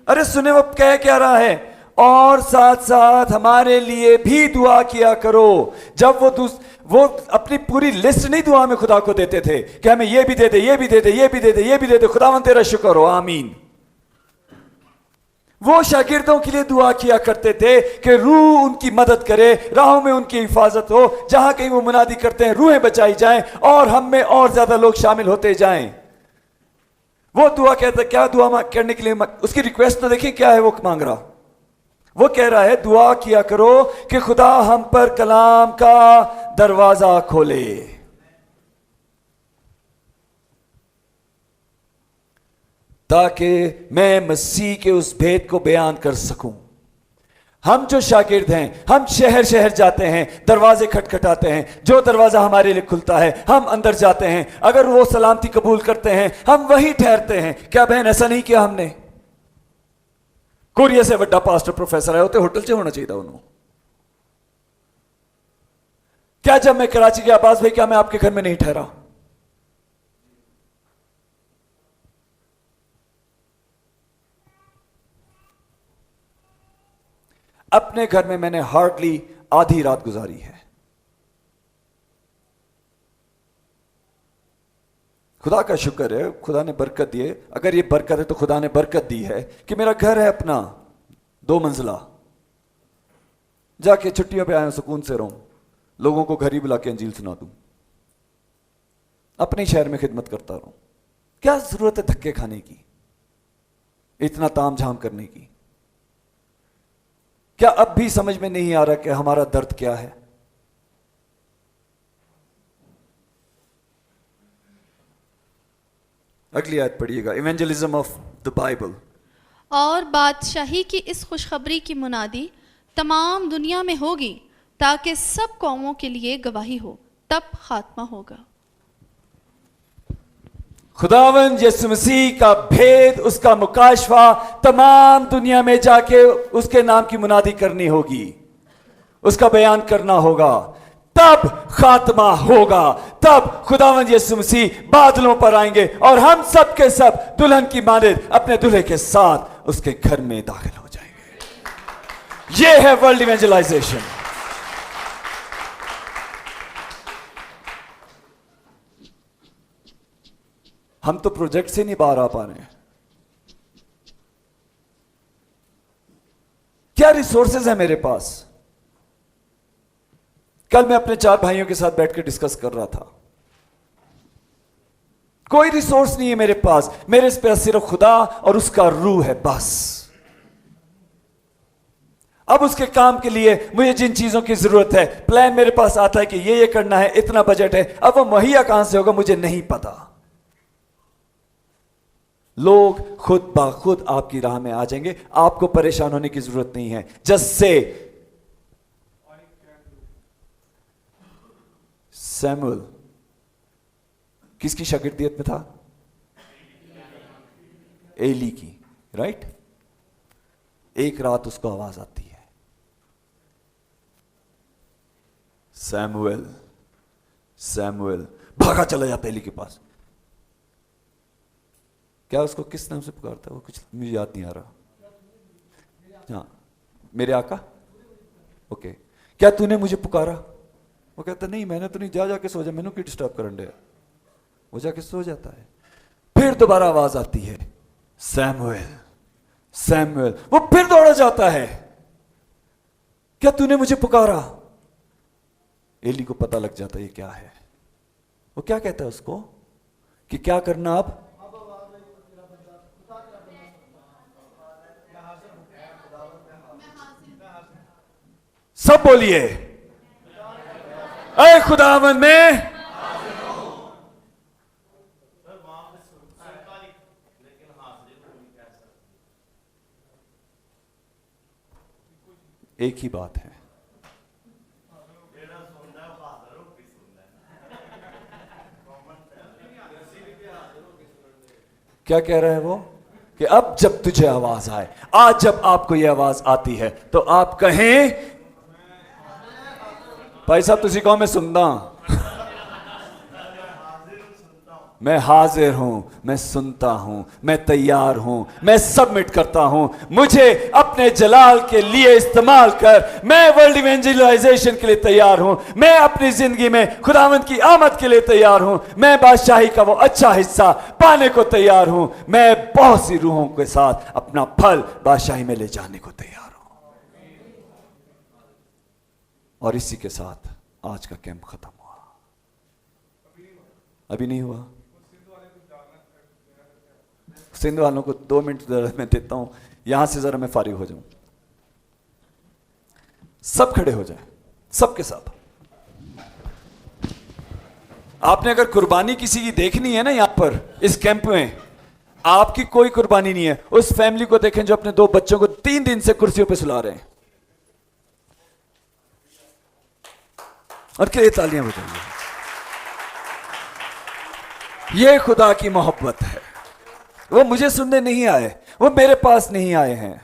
ارے سنیں وہ کہہ رہا ہے, اور ساتھ ساتھ ہمارے لیے بھی دعا کیا کرو. جب وہ اپنی پوری لسٹ نہیں دعا میں خدا کو دیتے تھے کہ ہمیں یہ بھی دے دے, یہ بھی دے دے, یہ بھی دے دے, یہ بھی دے دے, خداوند تیرا شکر ہو. آمین. وہ شاگردوں کے لیے دعا کیا کرتے تھے کہ روح ان کی مدد کرے, راہوں میں ان کی حفاظت ہو, جہاں کہیں وہ منادی کرتے ہیں روحیں بچائی جائیں اور ہم میں اور زیادہ لوگ شامل ہوتے جائیں. وہ دعا کہتا ہے. کیا دعا کرنے کے لیے؟ اس کی ریکویسٹ تو دیکھیں کیا ہے وہ مانگ رہا. وہ کہہ رہا ہے دعا کیا کرو کہ خدا ہم پر کلام کا دروازہ کھولے. تاکہ میں مسیح کے اس بھید کو بیان کر سکوں. ہم جو شاگرد ہیں ہم شہر شہر جاتے ہیں, دروازے کھٹکھٹاتے ہیں, جو دروازہ ہمارے لیے کھلتا ہے ہم اندر جاتے ہیں, اگر وہ سلامتی قبول کرتے ہیں ہم وہیں ٹھہرتے ہیں. کیا بہن ایسا نہیں کیا ہم نے؟ کوریا سے بڑا پاسٹر پروفیسر آئے ہوتے ہوٹل سے ہونا چاہیے تھا انہوں. کیا جب میں کراچی کے عباس بھائی کیا میں آپ کے گھر میں نہیں ٹھہرا؟ اپنے گھر میں نے ہارڈلی آدھی رات گزاری ہے. خدا کا شکر ہے, خدا نے برکت دی ہے. اگر یہ برکت ہے تو خدا نے برکت دی ہے کہ میرا گھر ہے اپنا 2 منزلہ, جا کے چھٹیوں پہ آیا سکون سے رہوں, لوگوں کو گھر ہی بلا کے انجیل سنا دوں, اپنے شہر میں خدمت کرتا رہوں. کیا ضرورت ہے دھکے کھانے کی, اتنا تام جھام کرنے کی؟ کیا اب بھی سمجھ میں نہیں آ رہا کہ ہمارا درد کیا ہے؟ اگلی آیت پڑھیے گا, ایونجلزم آف دا بائبل. اور بادشاہی کی اس خوشخبری کی منادی تمام دنیا میں ہوگی تاکہ سب قوموں کے لیے گواہی ہو, تب خاتمہ ہوگا. خداوند یسوع مسیح کا بھید, اس کا مکاشفہ تمام دنیا میں جا کے اس کے نام کی منادی کرنی ہوگی, اس کا بیان کرنا ہوگا, تب خاتمہ ہوگا. تب خداوند یسوع مسیح بادلوں پر آئیں گے اور ہم سب کے سب دلہن کی مانند اپنے دلہے کے ساتھ اس کے گھر میں داخل ہو جائیں گے. یہ ہے ورلڈ ایونجلائزیشن. ہم تو پروجیکٹ سے نہیں باہر آ پا رہے ہیں. کیا ریسورسز ہیں میرے پاس؟ کل میں اپنے 4 بھائیوں کے ساتھ بیٹھ کے ڈسکس کر رہا تھا. کوئی ریسورس نہیں ہے میرے پاس, میرے پاس صرف خدا اور اس کا روح ہے بس. اب اس کے کام کے لیے مجھے جن چیزوں کی ضرورت ہے, پلان میرے پاس آتا ہے کہ یہ کرنا ہے, اتنا بجٹ ہے, اب وہ مہیا کہاں سے ہوگا مجھے نہیں پتا. لوگ خود بخود آپ کی راہ میں آ جائیں گے, آپ کو پریشان ہونے کی ضرورت نہیں ہے. جس سے سیمول کس کی شاگردیت میں تھا؟ ایلی کی, رائٹ. ایک رات اس کو آواز آتی ہے, سیموئل سیموئل. بھاگا چلا جاتا ایلی کے پاس. کیا اس کو کس نام سے پکارتا ہے وہ کچھ مجھے یاد نہیں آ رہا. ہاں, میرے آقا. اوکے, کیا تو نے مجھے پکارا؟ وہ کہتا نہیں میں نے تو نہیں, جا کے سو جا, میں نے کی ڈسٹرب کرن دیا. وہ جا کے سو جاتا ہے. پھر دوبارہ آواز آتی ہے, سیموئل سیموئل. وہ پھر دوڑا جاتا ہے, کیا تو نے مجھے پکارا؟ ایلی کو پتہ لگ جاتا ہے یہ کیا ہے. وہ کیا کہتا ہے اس کو کہ کیا کرنا اب؟ سب بولیے, اے خداوند میں ایک ہی بات ہے. کیا کہہ رہا ہے وہ کہ اب جب تجھے آواز آئے, آج جب آپ کو یہ آواز آتی ہے تو آپ کہیں بھائی صاحب تسی کہو میں سنتا ہوں, میں حاضر ہوں, میں سنتا ہوں, میں تیار ہوں, میں سبمٹ کرتا ہوں, مجھے اپنے جلال کے لیے استعمال کر, میں ورلڈ ایونجلائزیشن کے لیے تیار ہوں, میں اپنی زندگی میں خداوند کی آمد کے لیے تیار ہوں, میں بادشاہی کا وہ اچھا حصہ پانے کو تیار ہوں, میں بہت سی روحوں کے ساتھ اپنا پھل بادشاہی میں لے جانے کو تیار ہوں. اور اسی کے ساتھ آج کا کیمپ ختم ہوا. ابھی نہیں ہوا. سندھ والوں کو 2 منٹ میں دیتا ہوں, یہاں سے ذرا میں فارغ ہو جاؤں. سب کھڑے ہو جائیں, سب کے ساتھ. آپ نے اگر قربانی کسی کی دیکھنی ہے نا یہاں پر اس کیمپ میں, آپ کی کوئی قربانی نہیں ہے. اس فیملی کو دیکھیں جو اپنے 2 بچوں کو 3 دن سے کرسیوں پہ سلا رہے ہیں. ان کے لیے تالیاں بجائیے. یہ خدا کی محبت ہے. وہ مجھے سننے نہیں آئے, وہ میرے پاس نہیں آئے ہیں,